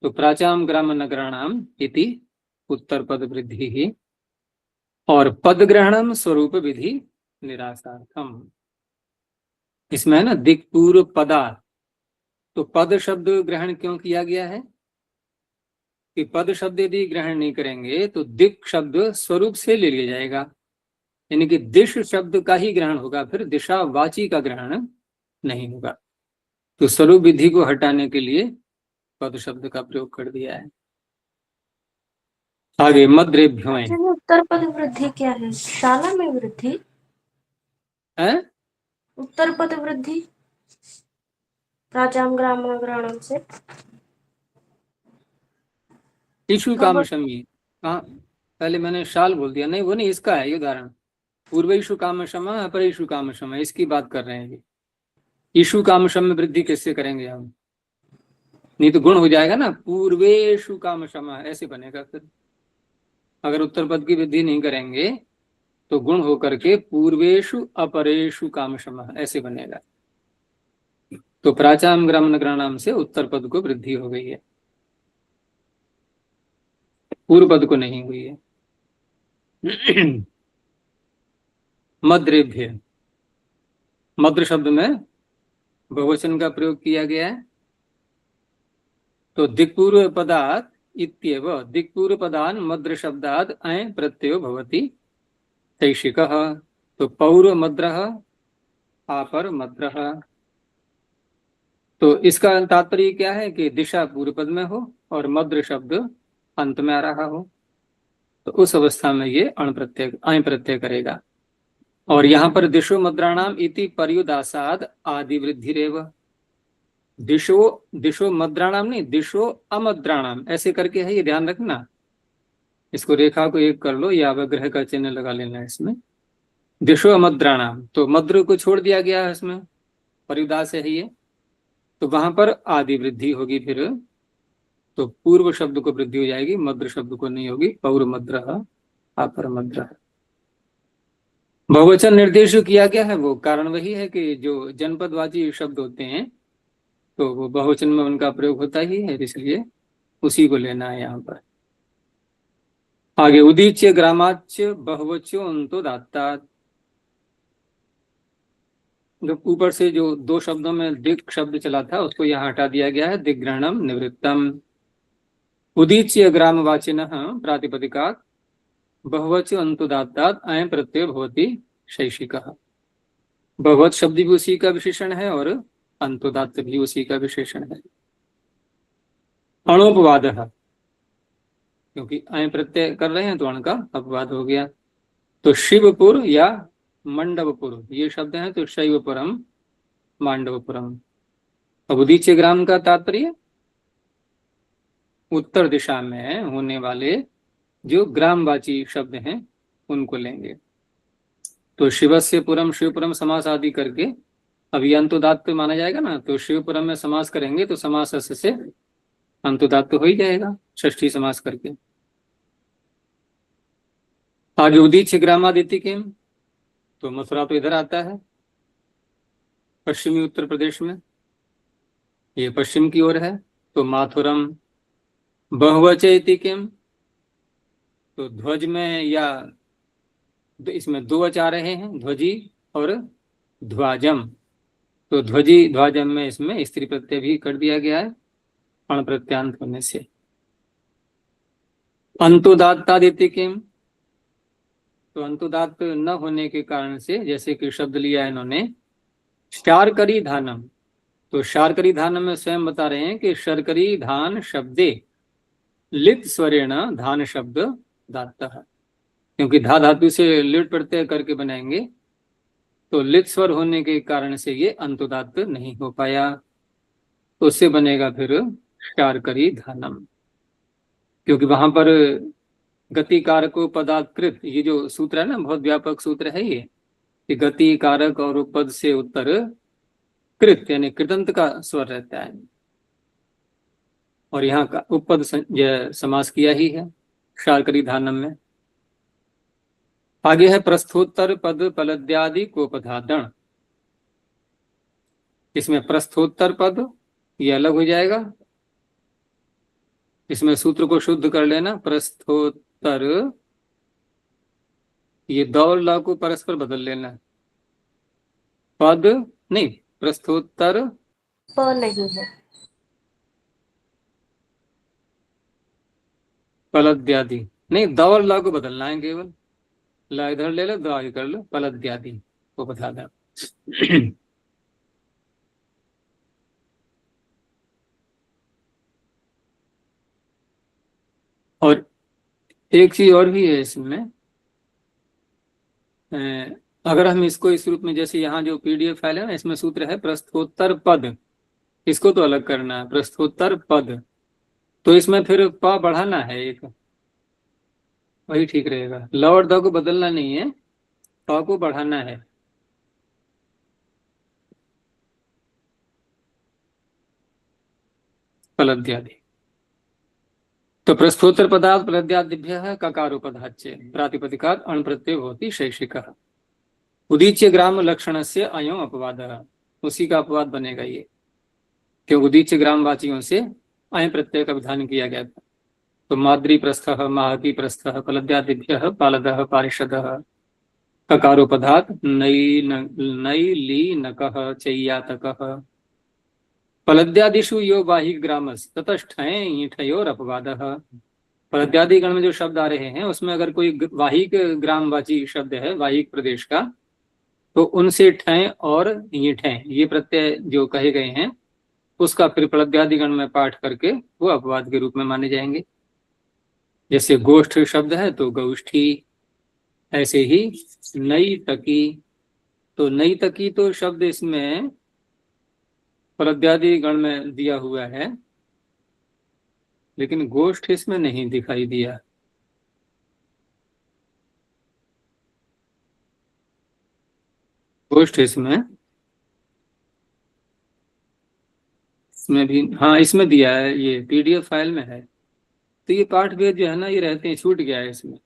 तो प्राचाम ग्राम नगराणाम इति उत्तर पद वृद्धि ही, और पद ग्रहणम स्वरूप विधि निरासार्थम। इसमें है ना दिक् पूर्व पदा, तो पद शब्द ग्रहण क्यों किया गया है कि पद शब्द यदि ग्रहण नहीं करेंगे तो दिक् शब्द स्वरूप से ले लिया जाएगा, यानी कि दिश शब्द का ही ग्रहण होगा, फिर दिशावाची का ग्रहण नहीं होगा। तो स्वरूप विधि को हटाने के लिए पद शब्द का प्रयोग कर दिया है। आगे मद्रेभ्यो चलिए, उत्तर पद वृद्धि क्या है? शाला में वृद्धि है, उत्तर पद वृद्धि प्राचाम ग्राम ग्रहणम से टिशु कामशमी। हाँ, पहले मैंने शाल बोल दिया, नहीं वो नहीं, इसका है ये उदाहरण। पूर्वेशु कामशम अपरेशु कामशम, इसकी बात कर रहे हैं ये। ईशु कामशम में वृद्धि कैसे करेंगे हम, नहीं तो गुण हो जाएगा ना, पूर्वेशु कामशम ऐसे बनेगा। फिर अगर उत्तर पद की वृद्धि नहीं करेंगे तो गुण होकर के पूर्वेशु अपरेशु कामशम ऐसे बनेगा। तो प्राचाम ग्राम नगराणाम से उत्तर पद को वृद्धि हो गई है, पूर्व पद को नहीं हुई है। मद्रेभ्य, मद्र शब्द में बहुवचन का प्रयोग किया गया है। तो दिक्पूर्व पदात् इत्येव दिक्पूर्व पदान मद्र शब्दात् अय प्रत्ययो भवति तैशिकः। तो पौर्व मद्रः आपर मद्रः। तो इसका तात्पर्य क्या है कि दिशा पूर्व पद में हो और मद्र शब्द अंत में आ रहा हो, तो उस अवस्था में ये अण प्रत्यय अय प्रत्यय करेगा। और यहाँ पर दिशो मद्राणाम इति पर्युदासाद आदि वृद्धि रेव। दिशो दिशो मद्राणाम नहीं, दिशो अमद्राणाम ऐसे करके है, ये ध्यान रखना। इसको रेखा को एक कर लो या अवग्रह का चिन्ह लगा लेना इसमें। दिशो अमद्राणाम, तो मद्र को छोड़ दिया गया है इसमें, पर्युदास है ये, तो वहां पर आदि वृद्धि होगी। फिर तो पूर्व शब्द को वृद्धि हो जाएगी, मद्र शब्द को नहीं होगी। पौर मद्र अपर मद्र। बहुवचन निर्देश किया गया है, वो कारण वही है कि जो जनपदवाची शब्द होते हैं तो वो बहुवचन में उनका प्रयोग होता ही है, इसलिए उसी को लेना है यहाँ पर। आगे उदीच्य ग्रामाच्य बहुवच्यो अंतो दाता। जो ऊपर से जो दो शब्दों में दिक् शब्द चला था उसको यहाँ हटा दिया गया है, दिग्ग्रहणम निवृत्तम। उदीच्य ग्रामवाचिनः प्रातिपदिका बहुवच्यो अंतो दात्तात् अयं प्रत्यय भवति शैषिकः। बहुवच शब्द भी उसी का विशेषण है और अंतोदात्त भी उसी का विशेषण है। अणोपवाद, क्योंकि अय प्रत्यय कर रहे हैं तो अण का अपवाद हो गया। तो शिवपुर या मंडवपुर ये शब्द हैं, तो शैवपुरम मांडवपुरम। अब उदीच्य ग्राम का तात्पर्य उत्तर दिशा में होने वाले जो ग्रामवाची शब्द हैं उनको लेंगे। तो शिवस्य पुरम शिवपुरम समास आदि करके अभी अंतोदात्त माना जाएगा ना, तो शिवपुरम में समास करेंगे तो समास से अंतोदात्त हो ही जाएगा षष्ठी समास करके। आगे उदीच्य ग्रामादित्य के, तो मथुरा तो इधर आता है पश्चिमी उत्तर प्रदेश में, ये पश्चिम की ओर है। तो माथुरम बहुवचयति किम, तो ध्वज में या इसमें दो वच आ रहे हैं, ध्वजी और ध्वजम। तो ध्वजी ध्वजम में इसमें स्त्री प्रत्यय भी कर दिया गया है अण प्रत्यांत होने से। अंतोदात्तादित्य किम, तो अंतोदात्त न होने के कारण से, जैसे कि शब्द लिया इन्होंने शार्करी धानम, तो शार्करी धानम में स्वयं बता रहे हैं कि शर्करी धान शब्दे लिट स्वरेण धान शब्द दात्ता है, क्योंकि धा धातु से लिट प्रत्यय करके बनाएंगे तो लिट स्वर होने के कारण से ये अंतोदात्त नहीं हो पाया, तो उससे बनेगा फिर शार्करी धानम। क्योंकि वहां पर गति कारक पदाकृत ये जो सूत्र है ना, बहुत व्यापक सूत्र है ये, कि गति कारक और उपपद से उत्तर कृत यानी कृदंत का स्वर रहता है, और यहाँ का उपपद समास किया ही है शार्करी धानम में। आगे है प्रस्थोत्तर पद पलद्यादि कोपधादण। इसमें प्रस्थोत्तर पद ये अलग हो जाएगा। इसमें सूत्र को शुद्ध कर लेना, प्रस्थोत्तर, ये द और ल को परस्पर बदल लेना। पद नहीं, प्रस्थोत्तर प नहीं है। पलद्यादि नहीं, द और ल को बदलना है केवल। ल इधर ले लो, द कर लो, पलद्यादि को बता दें। और एक चीज और भी है इसमें, अगर हम इसको इस रूप में, जैसे यहाँ जो पीडीएफ फाइल है ना, इसमें सूत्र है प्रस्थोत्तर पद, इसको तो अलग करना है, प्रस्थोत्तर पद। तो इसमें फिर प बढ़ाना है एक, वही ठीक रहेगा। ल और द को बदलना नहीं है, प को बढ़ाना है। पलद्यादि। तो प्रस्थोत्तर पदार्थ पलद्यादिभ्यः ककारोपधाच्य प्रातिपदिकात् अण् प्रत्यय भवति शैक्षिकः। उदीच्य ग्राम लक्षण से अयं अपवाद, उसी का अपवाद बनेगा ये, क्यों उदीच्य ग्राम वाचियों से अयं प्रत्यय का विधान किया गया था। तो माद्री प्रस्थः, महती प्रस्थः, पलद्यादिभ्यः पालदः पारिषदः, ककारोपधात् नैलीनकः चैयातकः। पलद्यादिषु यो वाहिक ग्रामस् ततष्ठय ईठयोर अपवादः। पलद्यादि गण में जो शब्द आ रहे हैं उसमें अगर कोई वाहिक ग्रामवाची शब्द है वाहिक प्रदेश का, तो उनसे ठय और ईठय ये प्रत्यय जो कहे गए हैं, उसका फिर पलद्यादि गण में पाठ करके वो अपवाद के रूप में माने जाएंगे। जैसे गोष्ठ शब्द है तो गौष्ठी, ऐसे ही नई तकी, तो नई तकी तो शब्द इसमें पलद्यादि गण में दिया हुआ है, लेकिन गोष्ठ इसमें नहीं दिखाई दिया। गोष्ठ इसमें भी, हाँ इसमें दिया है, ये पीडीएफ फाइल में है। तो ये पाठ भेद जो है ना, ये रहते हैं, छूट गया है इसमें।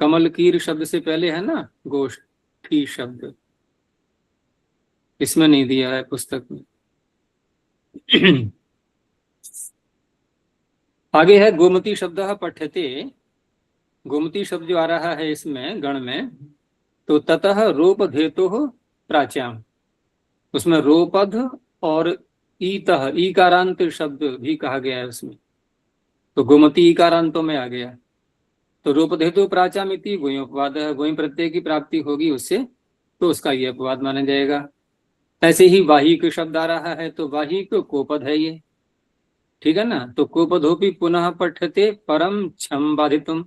कमल कीर शब्द से पहले है ना गोष्ठी शब्द, इसमें नहीं दिया है पुस्तक में। आगे है गोमती शब्द पठ्यते। गोमती शब्द जो आ रहा है इसमें गण में, तो ततः रोपधेतु प्राच्याम, उसमें रोपध और ईतः ईकारांत शब्द भी कहा गया है उसमें, तो गोमती ईकारांतों में आ गया। तो रूपधेतु प्राचामिति गोई अपवाद है, गोई प्रत्यय की प्राप्ति होगी उससे, तो उसका ये अपवाद माना जाएगा। ऐसे ही वाहिक शब्द आ रहा है, तो वाहिक कोपद है ये, ठीक है ना। तो कोपदोपि पुनः पठ्यते परम छम बाधितुम,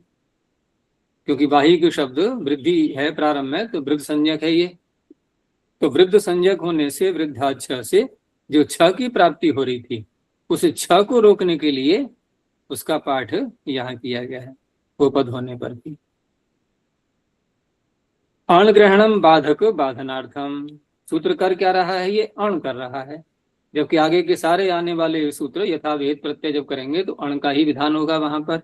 क्योंकि वाहिक शब्द वृद्धि है प्रारंभ में, तो वृद्ध संज्ञक है ये। तो वृद्ध संज्ञक होने से वृद्धाक्ष से जो छ की प्राप्ति हो रही थी, उस छ को रोकने के लिए उसका पाठ यहाँ किया गया है, कोपद होने पर भी। अण ग्रहणम बाधक बाधनार्थम, सूत्र कर क्या रहा है, ये अण कर रहा है, जबकि आगे के सारे आने वाले सूत्र यथावेद प्रत्यय जब करेंगे तो अण का ही विधान होगा वहां पर।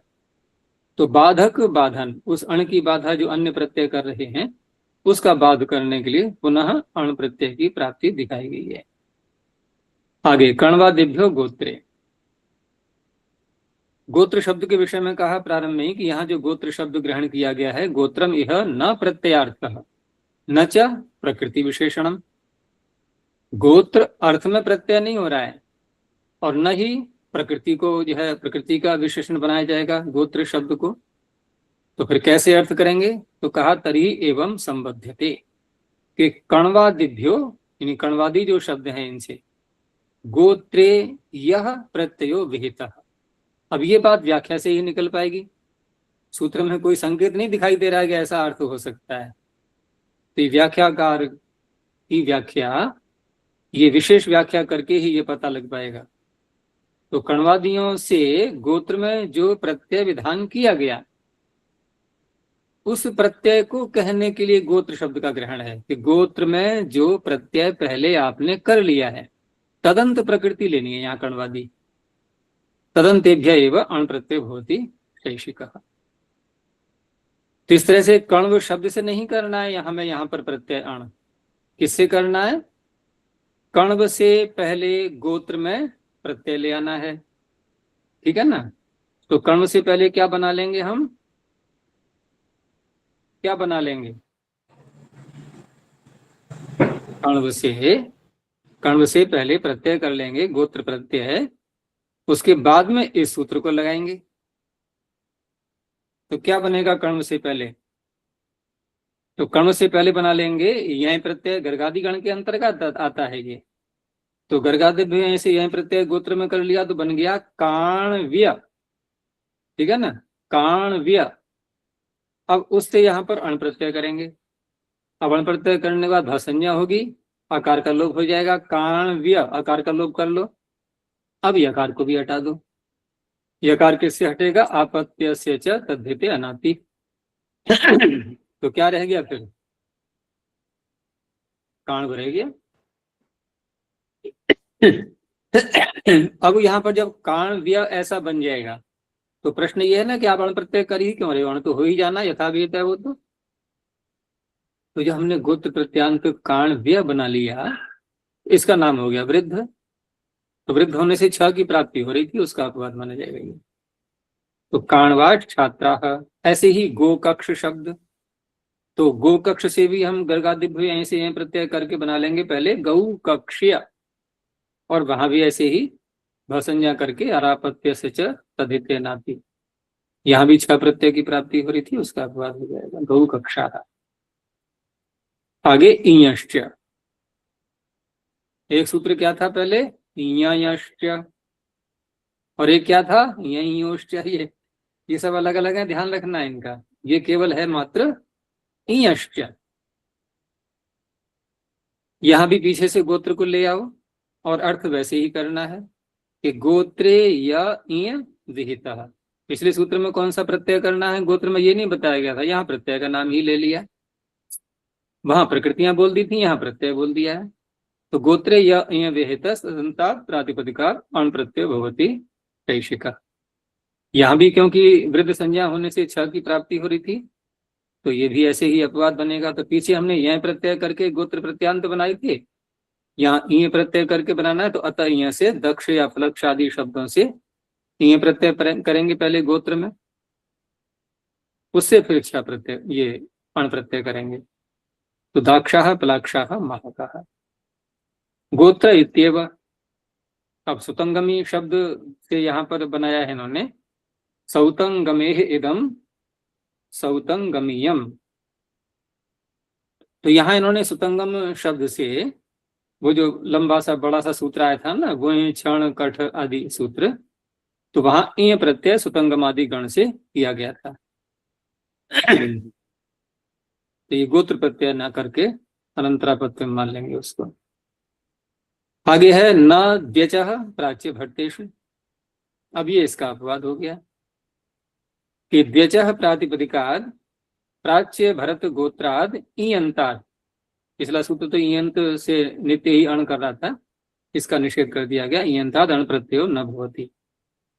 तो बाधक बाधन, उस अण की बाधा जो अन्य प्रत्यय कर रहे हैं, उसका बाध करने के लिए पुनः अण प्रत्यय की प्राप्ति दिखाई गई है। आगे कण्वादिभ्यो गोत्रे, गोत्र शब्द के विषय में कहा प्रारंभ में ही कि यहाँ जो गोत्र शब्द ग्रहण किया गया है, गोत्रम यह न प्रत्ययार्थः न च प्रकृति विशेषणम, गोत्र अर्थ में प्रत्यय नहीं हो रहा है और न ही प्रकृति को जो है प्रकृति का विशेषण बनाया जाएगा गोत्र शब्द को। तो फिर कैसे अर्थ करेंगे, तो कहा तरी एवं संबध्यते, कि कण्वादिभ्यो यानी कण्वादि जो शब्द हैं इनसे गोत्रे यह प्रत्ययो विहितः। अब ये बात व्याख्या से ही निकल पाएगी, सूत्र में कोई संकेत नहीं दिखाई दे रहा है कि ऐसा अर्थ हो सकता है। तो व्याख्याकार की व्याख्या, ये विशेष व्याख्या करके ही ये पता लग पाएगा। तो कण्वादियों से गोत्र में जो प्रत्यय विधान किया गया, उस प्रत्यय को कहने के लिए गोत्र शब्द का ग्रहण है, कि गोत्र में जो प्रत्यय पहले आपने कर लिया है, तदंत प्रकृति लेनी है यहाँ कण्वादि, तदंतेभ्य एवं अण प्रत्यय भवति शैक्षिकः। तो इस तरह से कण्व शब्द से नहीं करना है हमें यहाँ पर प्रत्यय अण, किससे करना है, कण्व से पहले गोत्र में प्रत्यय ले आना है, ठीक है ना। तो कण्व से पहले क्या बना लेंगे हम, क्या बना लेंगे, कण्व से पहले प्रत्यय कर लेंगे, गोत्र प्रत्यय है, उसके बाद में इस सूत्र को लगाएंगे। तो क्या बनेगा कण्व से पहले, तो कण्व से पहले बना लेंगे यह प्रत्यय, गर्गादि गण के अंतर्गत आता है ये। तो गर्गादि भी से यह प्रत्यय गोत्र में कर लिया तो बन गया काण्व्य, ठीक है ना, काण्व्य। अब उससे यहाँ पर अण प्रत्यय करेंगे। अब अण प्रत्यय करने के बाद भाषण्या होगी, आकार का लोप हो जाएगा, काण्व्य, आकार का लोप कर लो। अब यकार को भी हटा दो। यकार किससे हटेगा, आपत्य से च तद्धिते अनाति। तो क्या रह गया फिर, काण्व रह गया। अब यहाँ पर जब काण्व्य ऐसा बन जाएगा तो प्रश्न ये है ना कि आप अण प्रत्यय कर ही क्यों रहे हो, अण तो हो ही जाना, यथाविहित है वो तो जब हमने गोत्र प्रत्यांत काण्व्य बना लिया, इसका नाम हो गया वृद्ध। तो वृद्ध होने से छ की प्राप्ति हो रही थी, उसका अपवाद माना जाएगा ये। तो काण्वाट छात्रा, ऐसे ही गोकक्ष शब्द, तो गोकक्ष से भी हम गर्गादिभ्य यहीं से यहीं प्रत्यय करके बना लेंगे पहले गौ कक्ष्य, और वहां भी ऐसे ही भसंज्ञा करके अरापत्य से च तदिते नाति, यहाँ भी छ प्रत्यय की प्राप्ति हो रही थी, उसका अपवाद हो जाएगा गौ कक्षा। आगे इयश्च, एक सूत्र क्या था पहले, इयश्च, और एक क्या था इयोश्च। ये सब अलग अलग है, ध्यान रखना है इनका, ये केवल है मात्र इयश्च। यहां भी पीछे से गोत्र को ले आओ और अर्थ वैसे ही करना है कि गोत्रे या इय विहिता। पिछले सूत्र में कौन सा प्रत्यय करना है, गोत्र में ये नहीं बताया गया था, यहाँ प्रत्यय का नाम ही ले लिया। वहां प्रकृतियां बोल दी थी, यहाँ प्रत्यय बोल दिया है। तो गोत्रे या इय विहिता सदंता प्रातिपदिका अण प्रत्यय भवति कैशिका। यहाँ भी क्योंकि वृद्ध संज्ञा होने से छ की प्राप्ति हो रही थी, तो ये भी ऐसे ही अपवाद बनेगा। तो पीछे हमने यह प्रत्यय करके गोत्र प्रत्यांत बनाए थे, यहाँ ईय प्रत्यय करके बनाना है। तो अतः यहाँ से दक्ष या फलक्ष आदि शब्दों से ईय प्रत्यय करेंगे पहले गोत्र में, उससे फिर छ प्रत्यय ये अण प्रत्यय करेंगे। तो दाक्षाः पलाक्षाः महकाः गोत्र इत्येव। अब सुतंगमी शब्द से यहाँ पर बनाया है इन्होंने, सौतंगमेह इदम सौतंगमीयम। तो यहाँ इन्होंने सुतंगम शब्द से वो जो लंबा सा बड़ा सा सूत्र आया था ना, गोय क्षण कठ आदि सूत्र, तो वहां इय प्रत्यय सुतंगम आदि गण से किया गया था। तो ये गोत्र प्रत्यय ना करके अनंतरा प्रत्यय मान लेंगे उसको। आगे है न द्यचः प्राच्य भट्टेषु। अब ये इसका अपवाद हो गया कि द्यचः प्रातिपदिकाद प्राच्य भरत गोत्राद ईयंताद। पिछला सूत्र तो ईयंत से नित्य ही अण कर रहा था, इसका निषेध कर दिया गया, ईयंताद अण प्रत्ययो न भवति।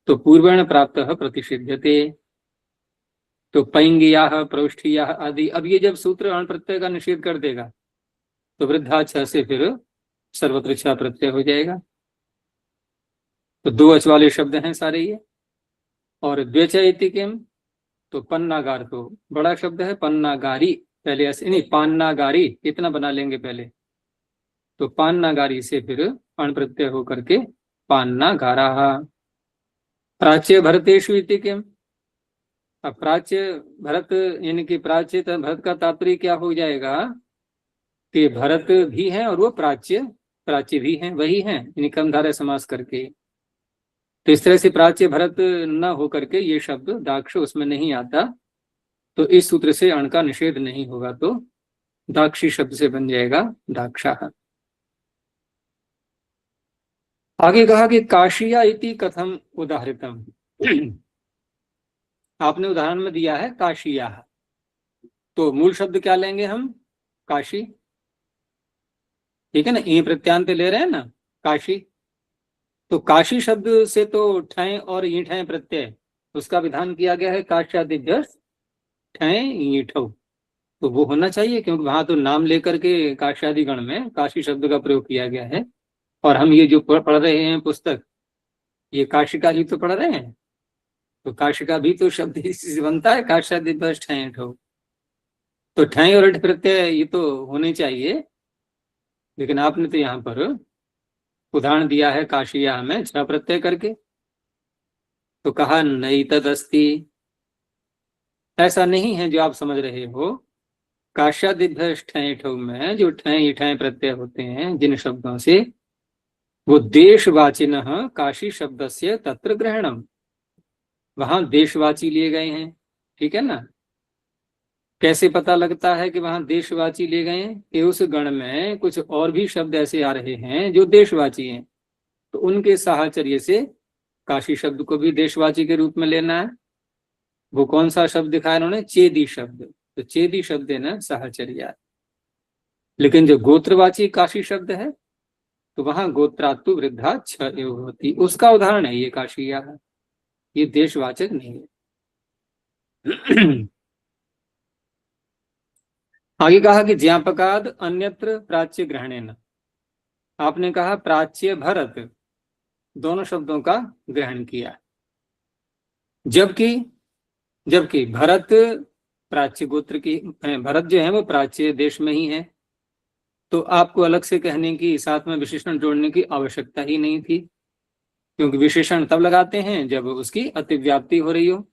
तो पूर्वेण प्राप्त प्रतिषिध्यते। तो पैंगिया प्रौष्ठिया आदि, अब ये जब सूत्र अण प्रत्यय का निषेध कर देगा तो वृद्धा छ से फिर सर्वत्र छ प्रत्यय हो जाएगा। तो दो अच वाले शब्द हैं सारे ये। और द्वेच इति किम, तो पन्नागार तो बड़ा शब्द है, पन्नागारी, पहले ऐसे नहीं पान्नागारी इतना बना लेंगे पहले। तो पान्नागारी से फिर अण प्रत्यय होकर के पान्नागारा। प्राच्य भरतेषु इति किम, अब प्राच्य भरत यानी कि प्राच्य भरत का तात्पर्य क्या हो जाएगा कि भरत भी हैं और वो प्राच्य भी हैं, वही हैं, यानी कर्मधारय समास करके। तो इस तरह से प्राच्य भरत न होकर के ये शब्द दाक्ष उसमें नहीं आता, तो इस सूत्र से अण का निषेध नहीं होगा, तो दाक्षी शब्द से बन जाएगा दाक्षाः। आगे कहा कि काशिया इति कथम उदाहृतम। आपने उदाहरण में दिया है काशिया, तो मूल शब्द क्या लेंगे हम, काशी, ठीक है ना, ई प्रत्यांत ले रहे हैं ना काशी। तो काशी शब्द से तो ठय और ईठ प्रत्यय उसका विधान किया गया है, काश्यादिभ्य ठय ईठौ, तो वो होना चाहिए क्योंकि वहां तो नाम लेकर के काश्यादि गण में काशी शब्द का प्रयोग किया गया है। और हम ये जो पढ़ रहे हैं पुस्तक, ये काशिका ही तो पढ़ रहे हैं। तो काशिका भी तो शब्द इसी से बनता है, काशा दिवस ठय ठो। तो ठय और ठ प्रत्यय ये तो होने चाहिए, लेकिन आपने तो यहाँ पर उदाहरण दिया है काशिया में छ प्रत्यय करके। तो कहा नई तदस्ति, ऐसा नहीं है जो आप समझ रहे हो। काशादिभ्य ठय ठो में जो ठय ठय प्रत्यय होते हैं जिन शब्दों से, वो देशवाचिन काशी शब्द से तत्र ग्रहणम, वहां देशवाची लिए गए हैं। ठीक है ना। कैसे पता लगता है कि वहां देशवाची लिए गए हैं? कि उस गण में कुछ और भी शब्द ऐसे आ रहे हैं जो देशवाची हैं, तो उनके साहचर्य से काशी शब्द को भी देशवाची के रूप में लेना है। वो कौन सा शब्द दिखाया उन्होंने? चेदी शब्द। तो चेदी शब्द है ना साहचर्या। लेकिन जो गोत्रवाची काशी शब्द है, तो वहां गोत्रातु वृद्धा छ एव होती, उसका उदाहरण है ये काशिया है, ये देशवाचक नहीं है। आगे कहा कि ज्ञापकाद अन्यत्र प्राच्य ग्रहणेन। आपने कहा प्राच्य भरत, दोनों शब्दों का ग्रहण किया, जबकि जबकि भरत प्राच्य गोत्र की, भरत जो है वो प्राच्य देश में ही है। तो आपको अलग से कहने की, साथ में विशेषण जोड़ने की आवश्यकता ही नहीं थी, क्योंकि विशेषण तब लगाते हैं जब उसकी अतिव्याप्ति हो रही हो।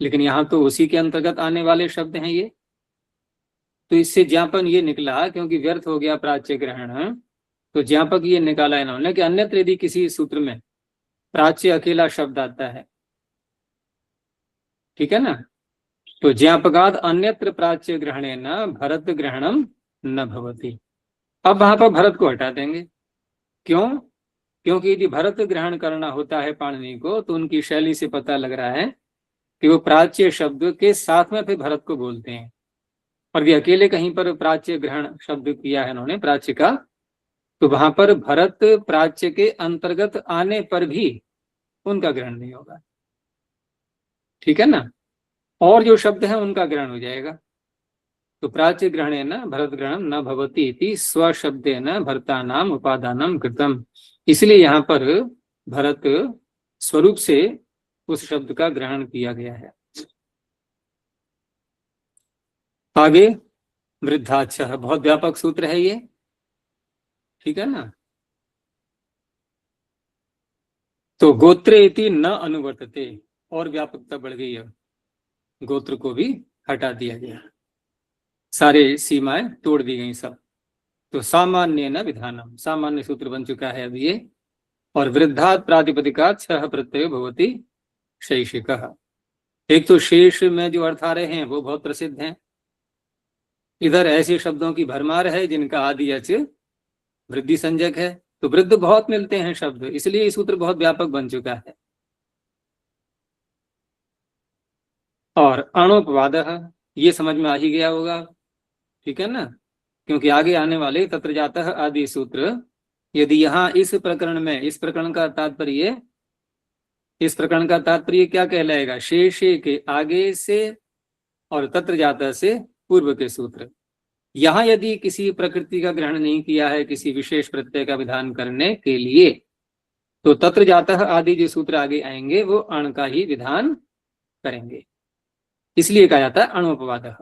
लेकिन यहाँ तो उसी के अंतर्गत आने वाले शब्द हैं ये। तो इससे ज्ञापन ये निकला, क्योंकि व्यर्थ हो गया प्राच्य ग्रहण, तो ज्ञापक ये निकाला इन्होंने कि अन्यत्र यदि किसी सूत्र में प्राच्य अकेला शब्द आता है, ठीक है ना, तो ज्ञापकाद अन्यत्र प्राच्य ग्रहणे न भरत ग्रहणम न भवति। अब वहां पर भरत को हटा देंगे। क्यों? क्योंकि यदि भरत ग्रहण करना होता है पाणिनि को, तो उनकी शैली से पता लग रहा है कि वो प्राच्य शब्द के साथ में फिर भरत को बोलते हैं। और वे अकेले कहीं पर प्राच्य ग्रहण शब्द किया है उन्होंने प्राच्य का, तो वहां पर भरत प्राच्य के अंतर्गत आने पर भी उनका ग्रहण नहीं होगा। ठीक है ना। और जो शब्द है उनका ग्रहण हो जाएगा। तो प्राच्य ग्रहणे न भरत ग्रहण न भवती इति स्वशब्दे न भरता नाम उपादानम कृतम। इसलिए यहाँ पर भरत स्वरूप से उस शब्द का ग्रहण किया गया है। आगे वृद्धाच्छ, बहुत व्यापक सूत्र है ये। ठीक है ना। तो गोत्रे इति न अनुवर्तते, और व्यापकता बढ़ गई है, गोत्र को भी हटा दिया गया, सारे सीमाएं तोड़ दी गई सब। तो सामान्य न विधानम, सामान्य सूत्र बन चुका है अभी ये। और वृद्धात् प्रातिपदिकात् छह प्रत्यय भवति शैषिकः। एक तो शेष में जो अर्थ आ रहे हैं वो बहुत प्रसिद्ध हैं। इधर ऐसे शब्दों की भरमार है जिनका आदि अच वृद्धि संज्ञक है। तो वृद्ध बहुत मिलते हैं शब्द, इसलिए ये सूत्र बहुत व्यापक बन चुका है। और अणोपवाद, ये समझ में आ ही गया होगा। ठीक है ना। क्योंकि आगे आने वाले तत्र जातः आदि सूत्र, यदि यहाँ इस प्रकरण में, इस प्रकरण का तात्पर्य क्या कहलाएगा? शेषे के आगे से और तत्र जातः से पूर्व के सूत्र। यहाँ यदि किसी प्रकृति का ग्रहण नहीं किया है किसी विशेष प्रत्यय का विधान करने के लिए, तो तत्र जातः आदि जो सूत्र आगे आएंगे वो अण का ही विधान करेंगे। इसलिए कहा जाता है अणोपवादः।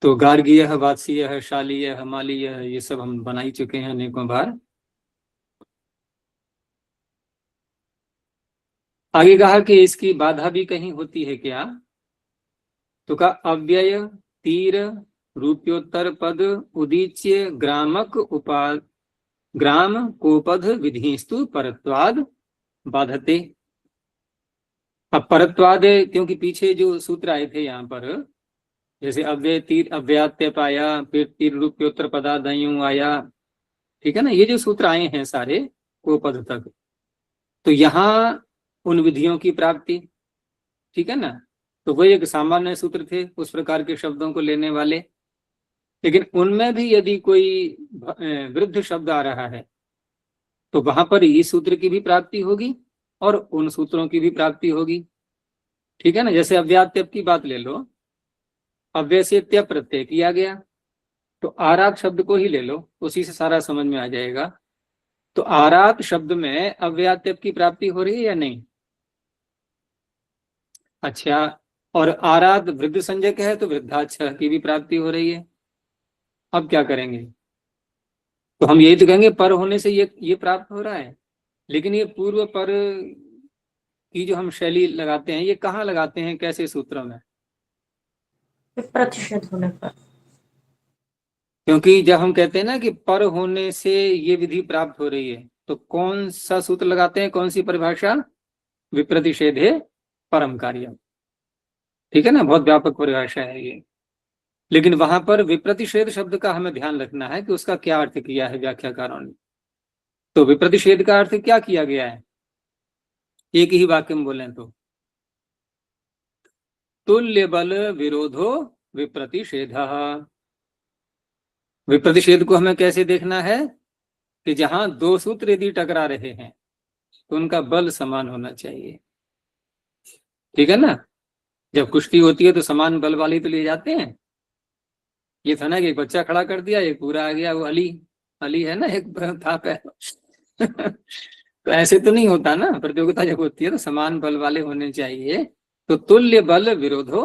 तो गार्गीय, वात्सीय, शालीय, मालीय, ये सब हम बना ही चुके हैं अनेकों बार। आगे कहा कि इसकी बाधा भी कहीं होती है क्या? तो का अव्यय तीर रूप्योत्तर पद उदीच्य ग्रामक ग्राम कोपध विधिस्तु परत्वाद बाधते। अब परत्वाद, क्योंकि पीछे जो सूत्र आए थे यहाँ पर, जैसे अव्यय तीर अव्यात्य पाया, फिर तीर रूप्योत्तर पदादयु आया, ठीक है ना, ये जो सूत्र आए हैं सारे कोपद तक, तो यहाँ उन विधियों की प्राप्ति, ठीक है ना, तो वो एक सामान्य सूत्र थे उस प्रकार के शब्दों को लेने वाले। लेकिन उनमें भी यदि कोई वृद्ध शब्द आ रहा है, तो वहां पर इस सूत्र की भी प्राप्ति होगी और उन सूत्रों की भी प्राप्ति होगी। ठीक है ना। जैसे अव्यात्यप की बात ले लो, अव्यय से त्य प्रत्यय किया गया, तो आरात शब्द को ही ले लो, उसी से सारा समझ में आ जाएगा। तो आरात शब्द में अव्ययात्यप की प्राप्ति हो रही है या नहीं? अच्छा, और आरात वृद्ध संज्ञक है तो वृद्धाच्छ की भी प्राप्ति हो रही है। अब क्या करेंगे? तो हम यही तो कहेंगे पर होने से ये प्राप्त हो रहा है, लेकिन ये पूर्व पर की जो हम शैली लगाते हैं, ये कहाँ लगाते हैं, कैसे सूत्रों में? प्रतिषेध होने पर। क्योंकि जब हम कहते हैं ना कि पर होने से ये विधि प्राप्त हो रही है, तो कौन सा सूत्र लगाते हैं, कौन सी परिभाषा? विप्रतिषेधे परम कार्य। ठीक है ना, बहुत व्यापक परिभाषा है ये। लेकिन वहां पर विप्रतिषेध शब्द का हमें ध्यान रखना है कि उसका क्या अर्थ किया है व्याख्याकारों ने। तो विप्रतिषेध का अर्थ क्या किया गया है, एक ही वाक्य में बोलें तो तुल्य बल विरोधो विप्रतिषेध। विप्रतिषेध को हमें कैसे देखना है कि जहां दो सूत्र यदि टकरा रहे हैं तो उनका बल समान होना चाहिए। ठीक है ना, जब कुश्ती होती है तो समान बल वाले तो ले जाते हैं। ये था ना कि एक बच्चा खड़ा कर दिया, एक पूरा आ गया, वो अली अली है ना, एक था तो ऐसे तो नहीं होता ना, प्रतियोगिता जब होती है तो समान बल वाले होने चाहिए। तो तुल्य बल विरोधो,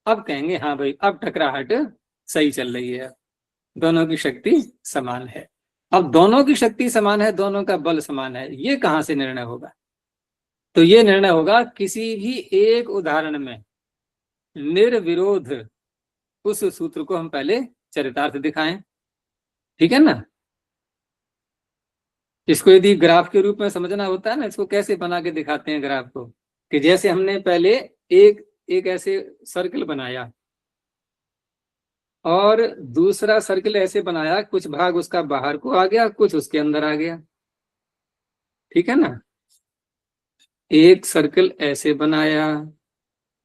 अब कहेंगे हाँ भाई अब टकराहट सही चल रही है, दोनों की शक्ति समान है। अब दोनों की शक्ति समान है, दोनों का बल समान है, ये कहां से निर्णय होगा? तो ये निर्णय होगा किसी भी एक उदाहरण में निर्विरोध उस सूत्र को हम पहले चरितार्थ दिखाएं। ठीक है ना, इसको यदि ग्राफ के रूप में समझना होता है ना, इसको कैसे बना के दिखाते हैं ग्राफ को, कि जैसे हमने पहले एक एक ऐसे सर्कल बनाया और दूसरा सर्कल ऐसे बनाया, कुछ भाग उसका बाहर को आ गया, कुछ उसके अंदर आ गया। ठीक है ना, एक सर्कल ऐसे बनाया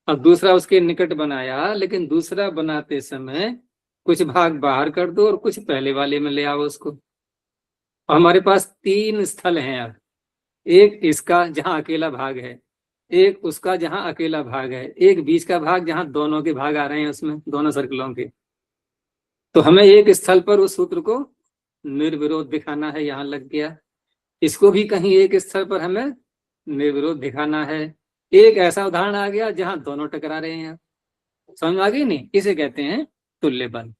और दूसरा उसके निकट बनाया, लेकिन दूसरा बनाते समय कुछ भाग बाहर कर दो और कुछ पहले वाले में ले आओ उसको। हमारे पास तीन स्थल हैं अब, एक इसका जहां अकेला भाग है, एक उसका जहां अकेला भाग है, एक बीच का भाग जहां दोनों के भाग आ रहे हैं उसमें, दोनों सर्कलों के। तो हमें एक स्थल पर उस सूत्र को निर्विरोध दिखाना है, यहां लग गया। इसको भी कहीं एक स्थल पर हमें निर्विरोध दिखाना है। एक ऐसा उदाहरण आ गया जहां दोनों टकरा रहे हैं। समझ में आ गई नहीं? इसे कहते हैं तुल्य बल।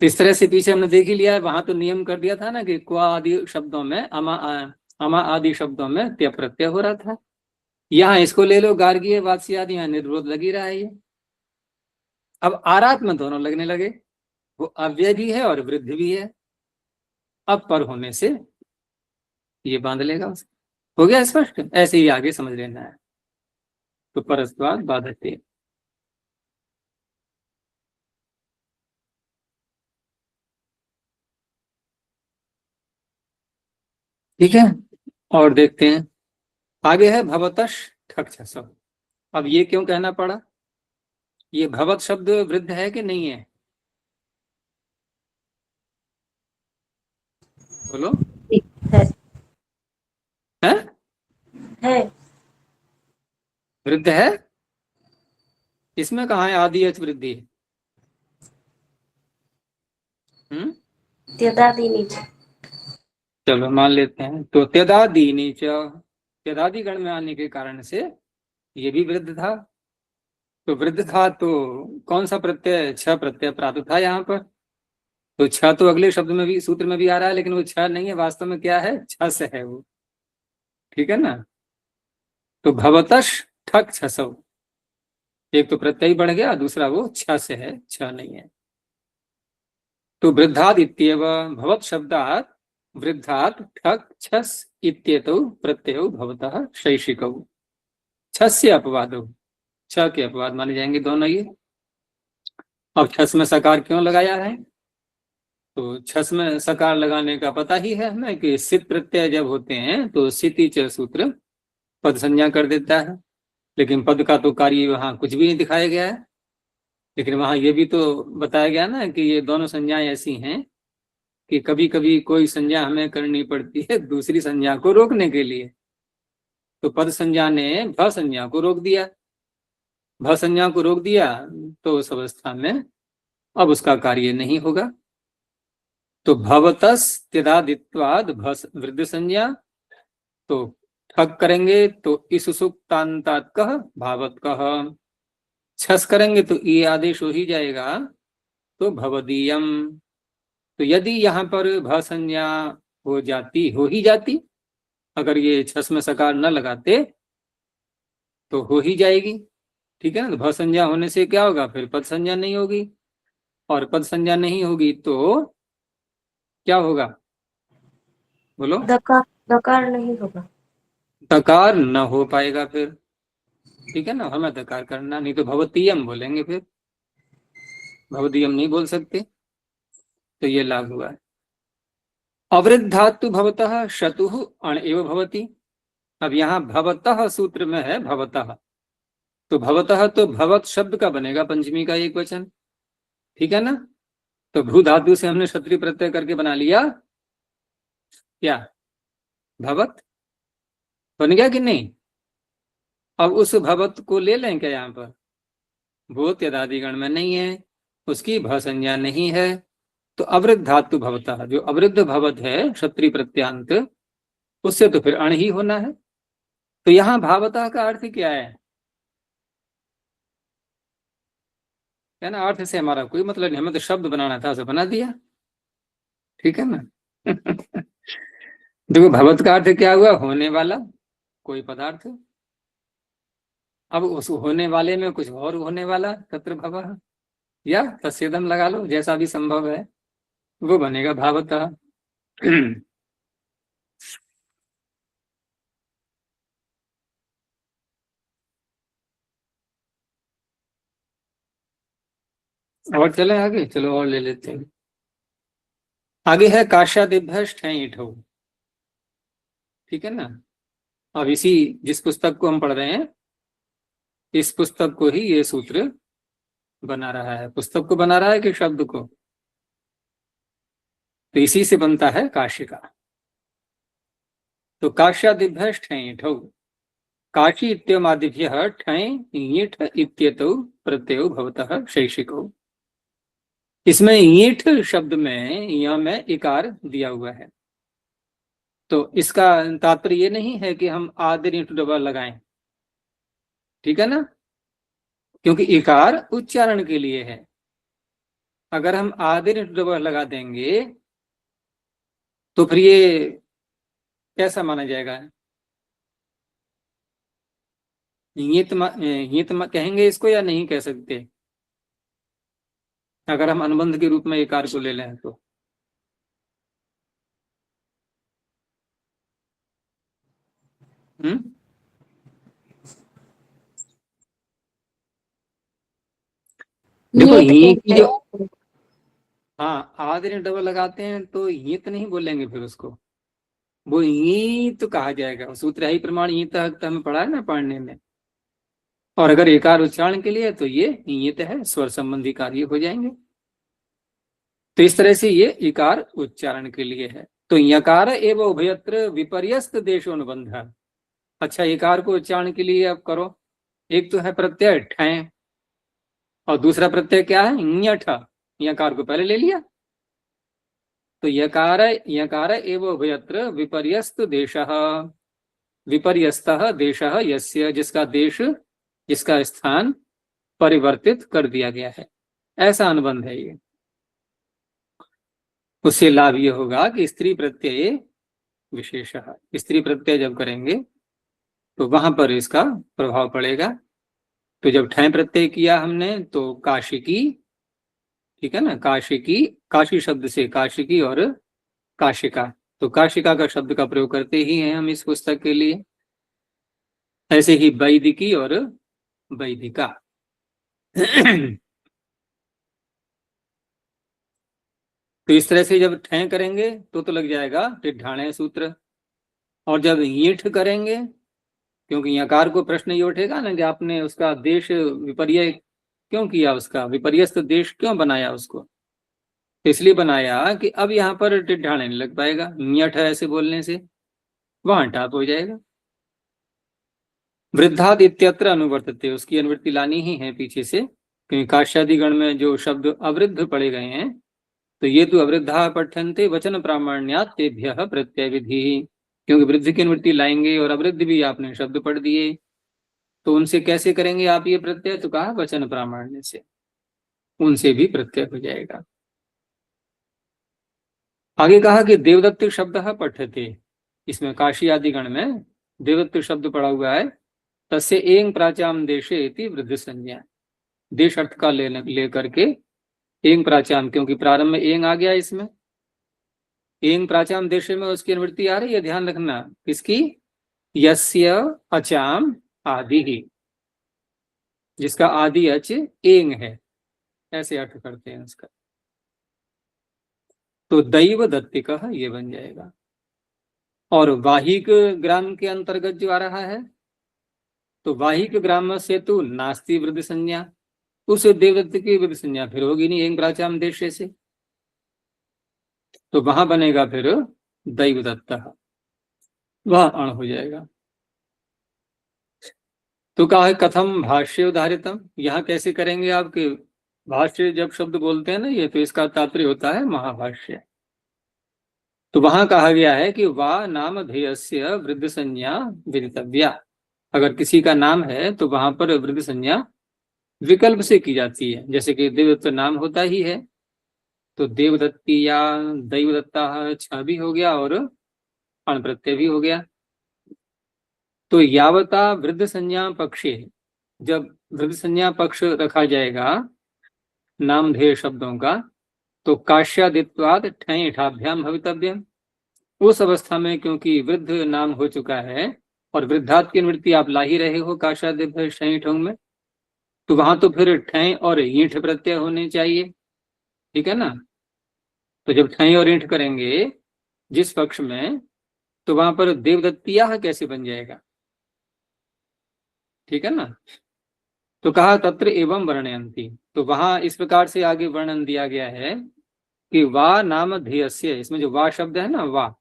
तो इस तरह से पीछे हमने देख ही लिया है, वहां तो नियम कर दिया था ना कि क्वा आदि शब्दों में अमा आदि शब्दों में त्य प्रत्यय हो रहा था। यहाँ इसको ले लो, गार्गीय वात्स्य आदि, यहाँ निर्विरोध लगी रहा है ये। अब आरात में दोनों लगने लगे, वो अव्यय भी है और वृद्धि भी है। अब पर होने से ये बांध लेगा उसे। हो गया स्पष्ट? ऐसे ही आगे समझ लेना है। तो परस्वाद बाधते। ठीक है, और देखते हैं आगे है भवतश ठक छसो। अब ये क्यों कहना पड़ा? ये भवत शब्द वृद्ध है कि नहीं है? बोलो। है है है वृद्ध है? इसमें कहाँ है आदि अच वृद्धि? त्यदादि नीचे। चलो मान लेते हैं। तो त्यदादि नीच, त्यदादि गण में आने के कारण से ये भी वृद्ध था। तो वृद्ध था तो कौन सा प्रत्यय? छ प्रत्यय प्राप्त था यहाँ पर। तो छ तो अगले शब्द में भी, सूत्र में भी आ रहा है, लेकिन वो छ नहीं है, वास्तव में क्या है? छस है वो। ठीक है ना, तो भवतश ठक छसौ, एक तो प्रत्यय बढ़ गया, दूसरा वो छ से है, छ नहीं है। तो वृद्धाद इत्येव भवत शब्दात वृद्धात ठक छस इत्येतौ प्रत्ययो भवतः शैषिकौ। छस्य अपवादो, छ के अपवाद माने जाएंगे दोनों ये। अब छस में सकार क्यों लगाया है? तो छस में सकार लगाने का पता ही है हमें कि सित प्रत्यय जब होते हैं तो सिति च सूत्र पद संज्ञा कर देता है। लेकिन पद का तो कार्य वहां कुछ भी नहीं दिखाया गया है। लेकिन वहां ये भी तो बताया गया ना कि ये दोनों संज्ञाएं ऐसी हैं कि कभी कभी कोई संज्ञा हमें करनी पड़ती है दूसरी संज्ञा को रोकने के लिए। तो पद संज्ञा ने भ संज्ञा को रोक दिया, भ संज्ञा को रोक दिया, तो उस अवस्था में अब उसका कार्य नहीं होगा। तो भवतस त्यदादित्वाद वृद्धि संज्ञा, तो ठग करेंगे तो इस सुक्तांतात कह भावत कह, छस करेंगे तो ये आदेश हो ही जाएगा, तो भवदीयम। तो यदि यहाँ पर भ संज्ञा हो ही जाती, अगर ये छस में सकार न लगाते तो हो ही जाएगी, ठीक है ना। तो भ संज्ञा होने से क्या होगा, फिर पद संज्ञा नहीं होगी, और पद संज्ञा नहीं होगी तो क्या होगा, बोलो। दकार दकार नहीं होगा। दकार न हो पाएगा फिर, ठीक है ना, हमें दकार करना, नहीं तो भवतीयम बोलेंगे, फिर भवदीयम नहीं बोल सकते। तो ये लाभ हुआ है। अवृद्धातु भवतः शतुः अण एव भवति। अब यहाँ भवतः सूत्र में है भवतः, तो भवतः तो भवत शब्द का बनेगा, पंचमी का एक वचन, ठीक है ना। तो भू धातु से हमने क्षत्रिय प्रत्यय करके बना लिया क्या, भवत, बन गया कि नहीं। अब उस भवत को ले लें क्या, यहाँ पर भूत यदादिगण में नहीं है, उसकी भ संज्ञा नहीं है, तो अवृद्ध धातु भवतः, जो अवृद्ध भवत है क्षत्रिय प्रत्यांत, उससे तो फिर अण ही होना है। तो यहाँ भावतः का अर्थ क्या है, क्या ना, अर्थ से हमारा कोई मतलब नहीं, हमें तो शब्द बनाना था, उसे बना दिया, ठीक है ना। देखो भगवत का अर्थ क्या हुआ, होने वाला कोई पदार्थ। अब उस होने वाले में कुछ और होने वाला, तत्र भवः, या तस्येदम लगा लो, जैसा भी संभव है वो बनेगा भावतः। और चले आगे, चलो और ले लेते हैं। आगे है काशादिभ्यष्ट है ईठो, ठीक है ना। अब इसी जिस पुस्तक को हम पढ़ रहे हैं, इस पुस्तक को ही ये सूत्र बना रहा है, पुस्तक को बना रहा है कि शब्द को, तो इसी से बनता है काशी का। तो काशादिभ्यष्ट है ईठो, काशी इत्यमादिभ्यः ठय ईठ इत्येतौ प्रत्ययो भवतः शैक्षिको। इसमें ईठ शब्द में य में इकार दिया हुआ है, तो इसका तात्पर्य ये नहीं है कि हम आदि ईंट डबल लगाएं, ठीक है ना, क्योंकि इकार उच्चारण के लिए है। अगर हम आदि ईंट डबल लगा देंगे तो फिर ये कैसा माना जाएगा, कहेंगे इसको या नहीं कह सकते, अगर हम अनुबंध के रूप में इकार को ले लें तो। देखो ये की जो, हाँ आदि ईंट डबल लगाते हैं तो ये तो नहीं बोलेंगे फिर उसको, वो ये तो कहा जाएगा, सूत्र ही प्रमाण ये तक हमें पढ़ा है ना पढ़ने में। और अगर एकार उच्चारण के लिए तो ये ईयत है, स्वर संबंधी कार्य हो जाएंगे। तो इस तरह से ये इकार उच्चारण के लिए है। तो यकार एवं उभयत्र विपर्यस्त देशोनुबंध। अच्छा, इकार को उच्चारण के लिए अब करो, एक तो है प्रत्यय ठय, और दूसरा प्रत्यय क्या है ञठ, यकार को पहले ले लिया। तो यकार एवं उभयत्र विपर्यस्त देशः, विपर्यस्तः देशः यस्य, जिसका देश, जिसका स्थान परिवर्तित कर दिया गया है, ऐसा अनुबंध है ये। उससे लाभ ये होगा कि स्त्री प्रत्यय विशेष, स्त्री प्रत्यय जब करेंगे तो वहां पर इसका प्रभाव पड़ेगा। तो जब ठय प्रत्यय किया हमने तो काशी की, ठीक है ना, काशी की, काशी शब्द से काशिकी और काशिका, तो काशिका का शब्द का प्रयोग करते ही हैं हम इस पुस्तक के लिए। ऐसे ही वैदिकी और वैदिका। तो इस तरह से जब ठय करेंगे तो लग जाएगा टिड्ढाणे सूत्र, और जब ईंठ करेंगे, क्योंकि यकार को प्रश्न ये उठेगा ना कि आपने उसका देश विपर्य क्यों किया, उसका विपर्यस्त देश क्यों बनाया उसको, इसलिए बनाया कि अब यहाँ पर टिड्ढाणे नहीं लग पाएगा, ञठ ऐसे बोलने से वहां टाप हो जाएगा। वृद्धाद इत्यत्र अनुवर्तते, उसकी अनुवृत्ति लानी ही है पीछे से, क्योंकि काश्यादि गण में जो शब्द अवृद्ध पड़े गए हैं, तो ये तो अवृद्धा पठन्ते वचन प्रामाण्यात् तेभ्यः प्रत्यय विधि, क्योंकि वृद्धि की निवृत्ति लाएंगे और अवृद्ध भी आपने शब्द पढ़ दिए, तो उनसे कैसे करेंगे आप ये प्रत्यय? तो कहा वचन प्रामाण्य से, उनसे भी प्रत्यय हो जाएगा। आगे कहा कि देवदत्त शब्द पठ्यते, इसमें काशी आदि गण में देवदत्त शब्द पड़ा हुआ है। तस्य एंग प्राचाम देशे इति वृद्ध संज्ञा, देश अर्थ का ले करके एंग प्राचाम, क्योंकि प्रारंभ में एंग आ गया, इसमें एंग प्राचाम देशे में उसकी निवृत्ति आ रही है, ध्यान रखना। किसकी? यस्य अचाम आदि ही, जिसका आदि अच एंग है, ऐसे अर्थ करते हैं उसका। तो दैव दत्तिक ये बन जाएगा। और वाहिक ग्राम के अंतर्गत जो आ रहा है, तो वाहिक ग्राम से तो नास्ति वृद्ध संज्ञा, उस देवदत्त की वृद्ध संज्ञा फिर होगी नहीं एंग प्राचाम देश से, तो वहां बनेगा फिर दैवदत्त, वह अण हो जाएगा। तो कहा है कथम भाष्य उदाहरितम, यहाँ कैसे करेंगे आपके भाष्य? जब शब्द बोलते हैं ना ये, तो इसका तात्पर्य होता है महाभाष्य। तो वहां कहा गया है कि वा नाम धेयस्य वृद्ध संज्ञा विदितव्या, अगर किसी का नाम है तो वहां पर वृद्ध संज्ञा विकल्प से की जाती है। जैसे कि देवदत्त नाम होता ही है, तो देवदत्ती या दैवदत्ता छ भी हो गया और अण प्रत्यय भी हो गया। तो यावता वृद्ध संज्ञा पक्षे, जब वृद्ध संज्ञा पक्ष रखा जाएगा नामधेय शब्दों का, तो काश्यादित्वाद ठय ठाभ्याम भवितव्यम, उस अवस्था में क्योंकि वृद्ध नाम हो चुका है और वृद्धात् की निवृत्ति आप ला ही रहे हो काश्यादिभ्य ठय ठों में, तो वहां तो फिर ठय और ईंठ प्रत्यय होने चाहिए, ठीक है ना। तो जब ठय और ईंठ करेंगे जिस पक्ष में, तो वहां पर देवदत्तिया कैसे बन जाएगा? ठीक है ना। तो कहा तत्र एवं वर्णयन्ति, तो वहां इस प्रकार से आगे वर्णन दिया गया है कि वा नाम ध्येयस्य, इसमें जो वा शब्द है ना, वा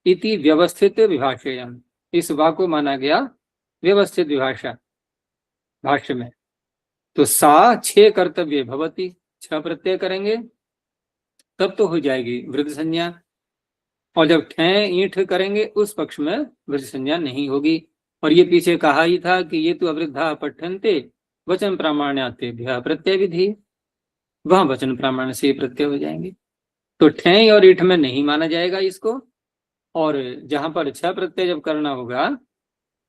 इति व्यवस्थित विभाषेयम, इस वा को माना गया व्यवस्थित विभाषा भाष्य में। तो सा छह कर्तव्य भवती, छह प्रत्यय करेंगे तब तो हो जाएगी वृद्ध संज्ञा, और जब ठय ईंठ करेंगे उस पक्ष में वृद्ध संज्ञा नहीं होगी। और ये पीछे कहा ही था कि ये तो अवृद्धा पठन्ते वचन प्रामाण्यातेभ्यः प्रत्यय विधि, वहां वचन प्रामाण्य से प्रत्यय हो जाएंगे। तो ठय और ईंठ में नहीं माना जाएगा इसको, और जहां पर छह प्रत्यय जब करना होगा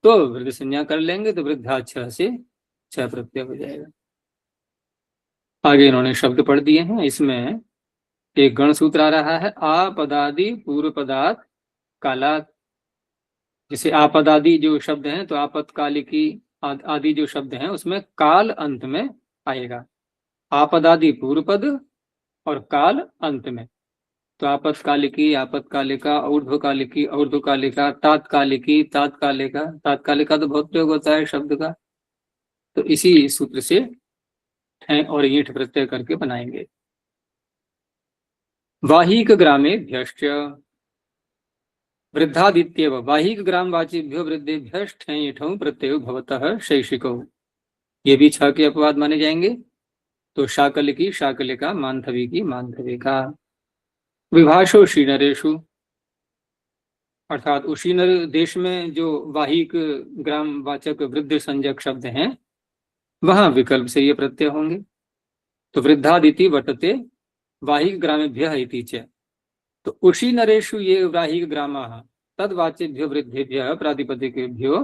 तो वृद्ध संज्ञा कर लेंगे, तो वृद्धा छह से छह प्रत्यय हो जाएगा। आगे इन्होंने शब्द पढ़ दिए हैं, इसमें एक गण सूत्र आ रहा है, आपदादि पूर्व पदार्थ कालात। जैसे आपदादि जो शब्द हैं, तो आपत्कालिकी आदि जो शब्द हैं उसमें काल अंत में आएगा, आपदादि पूर्व पद और काल अंत में। तो आपत्कालिकी, आपत्कालिका, ऊर्ध्वकालिकी, ऊर्ध्वकालिका, तात्कालिकी, तात्कालिका, तात्कालिका तो बहुत प्रयोग होता है शब्द का, तो इसी सूत्र से ठय और ईंठ प्रत्यय करके बनाएंगे। वाहिक ग्रामे भ्यश्च वृद्धादित्येव वाहिक ग्राम वाचिभ्यो वृद्धेभ्य ठय ईठौ प्रत्ययो भवतः शैशिकौ, ये भी छह के अपवाद माने जाएंगे। तो शाकल की शाकलिका, मांथवी की मांथविका। विभाषो शीनरेशु, अर्थात उशीनर देश में जो वाहिक ग्राम वाचक वृद्ध संज्ञक शब्द हैं वहां विकल्प से ये प्रत्यय होंगे। तो वृद्धादिति वर्तते वाहिक ग्रामेभ्यः इति च, तो उशीनरेषु ये वाहिक ग्रामाः तद्वाचेभ्यो वृद्धेभ्यः प्रातिपदिकेभ्यो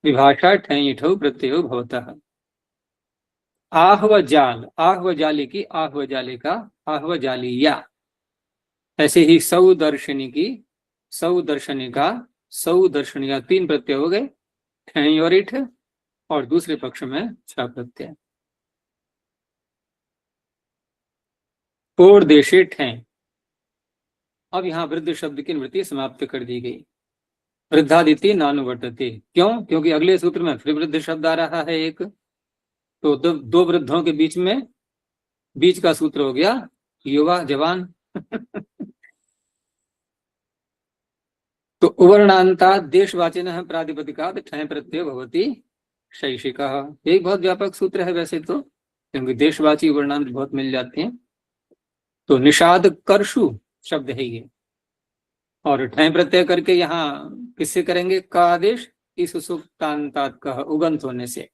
विभाषा ठय ईठौ प्रत्ययो भवतः। आहवजाल, आहवजालिकी, आहवजालिका, आहवजालिया। ऐसे ही सौदर्शनी की, सौदर्शनिका, सौदर्शनिया, तीन प्रत्यय हो गए, ठय और ईठ, और दूसरे पक्ष में छह प्रत्यय। पोर देशे ठय, अब यहाँ वृद्ध शब्द की निवृत्ति समाप्त कर दी गई। वृद्धादिति नानुवर्तते, क्यों? क्योंकि अगले सूत्र में फिर वृद्ध शब्द आ रहा है एक, तो दो वृद्धों के बीच में बीच का सूत्र हो गया युवा जवान। तो उवर्णांता देशवाचिनः प्रातिपदिकात् ठय प्रत्यय भवति शैशिकः, एक बहुत व्यापक सूत्र है वैसे तो, क्योंकि देशवाची वर्णांत बहुत मिल जाते हैं। तो निषाद कर्षु शब्द है ये, और ठय प्रत्यय करके यहाँ किससे करेंगे? का आदेश, इस सुक्तांतात कह उगंत होने से।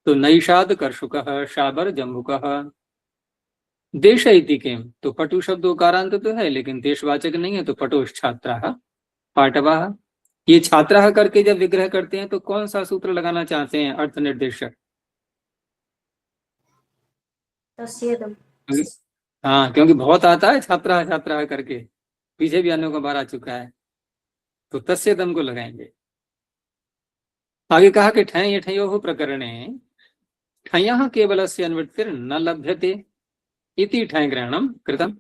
तो नैषाद कर्षुकः शाबर जम्बुकः। देश इति के, तो पटु शब्द उकारांत तो है लेकिन देशवाचक नहीं है, तो पटुष छात्राः पाटवाः। ये छात्राः करके जब विग्रह करते हैं तो कौन सा सूत्र लगाना चाहते हैं अर्थ निर्देशक? तस्येदम्। हाँ, क्योंकि बहुत आता है छात्रा छात्रा करके, पीछे भी अन्यों का बार आ चुका है, तो तस्य दम को लगाएंगे। आगे कहा कि ठय ठयो प्रकरणे ठयः केवलस्य अनुवृत्तिर न लभ्यते इति ठय ग्रहणम कृतम।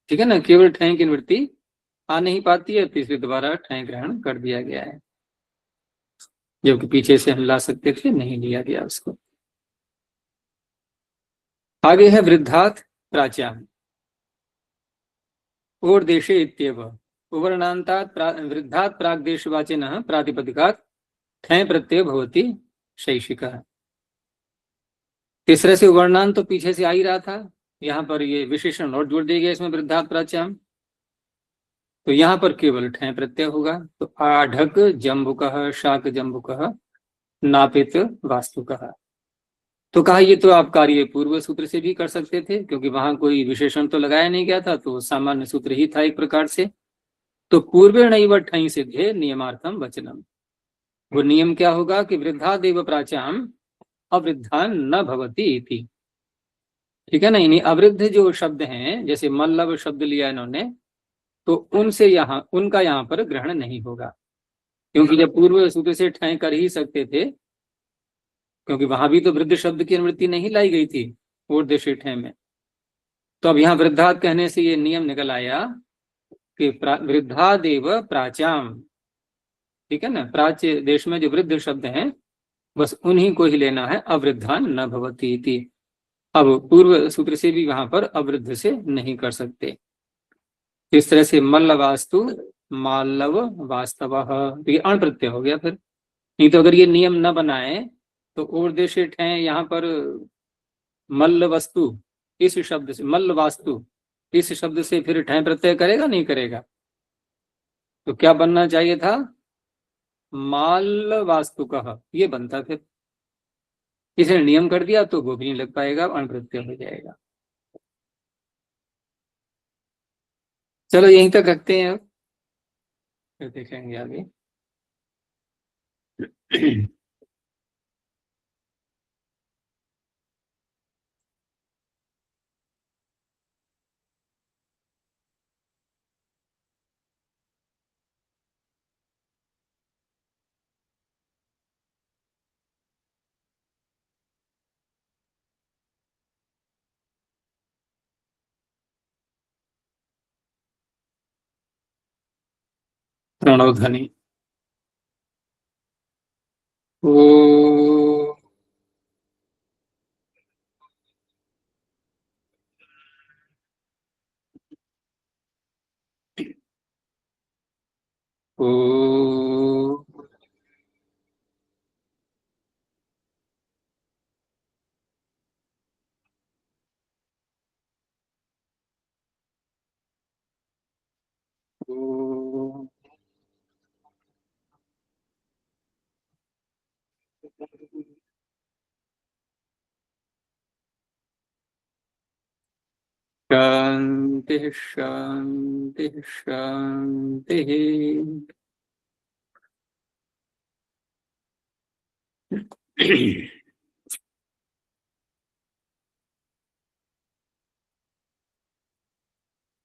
ठीक है ना, केवल ठय की निवृत्ति आ नहीं पाती है, तो इसलिए दोबारा ठय ग्रहण कर दिया गया है, जबकि पीछे से हम ला सकते थे, नहीं लिया गया उसको। आगे है वृद्धात् प्राच्याम और देशे इत्येव उवर्णान्तात् वृद्धात् प्राग्देशवाचिनः प्रातिपदिकात् ठय प्रत्यय भवति शैषिकः। तीसरे से उवर्णांत तो पीछे से आ ही रहा था, यहाँ पर ये विशेषण और जोड़ दिए गए इसमें वृद्धात् प्राच्याम, तो यहाँ पर केवल ठय प्रत्यय होगा। तो आढ़क जम्बुकः शाक जम्बुकः नापित वास्तुकः। तो कहा ये तो आप कार्य पूर्व सूत्र से भी कर सकते थे, क्योंकि वहां कोई विशेषण तो लगाया नहीं गया था, तो सामान्य सूत्र ही था एक प्रकार से। तो पूर्वेणैव ठञ् सिद्धे नियमार्थम वचनम। वो नियम क्या होगा कि वृद्धादेव प्राच्याम अवृद्धान न भवति इति। ठीक है ना, यानी अवृद्ध जो शब्द हैं, जैसे मल्लव शब्द लिया इन्होंने, तो उनसे यहाँ उनका यहाँ पर ग्रहण नहीं होगा, क्योंकि जब पूर्व सूत्र से ठय कर ही सकते थे, क्योंकि वहां भी तो वृद्ध शब्द की अनुवृत्ति नहीं लाई गई थी और देश ठय में। तो अब यहाँ वृद्धात कहने से ये नियम निकल आया कि वृद्धादेव प्राच्याम। ठीक है ना, प्राच्य देश में जो वृद्ध शब्द हैं बस उन्हीं को ही लेना है, अवृद्धान न भवति इति। अब पूर्व सूत्र से भी वहां पर अवृद्ध से नहीं कर सकते। इस तरह से मल्ल वास्तु माल्लव वास्तव, तो ये अण प्रत्यय हो गया फिर। नहीं तो अगर ये नियम न बनाए तो और देश ठय यहाँ पर मल्ल वस्तु इस शब्द से, मल्ल वास्तु इस शब्द से फिर ठय प्रत्यय करेगा नहीं करेगा? तो क्या बनना चाहिए था? माल वास्तु कह, ये बनता फिर। इसने नियम कर दिया तो वो भी नहीं लग पाएगा, अण प्रत्यय हो जाएगा। चलो यहीं तक रखते हैं, अब फिर देखेंगे आगे। प्रणव ध्वनि ओ ओ ओ शांति शांति शांति।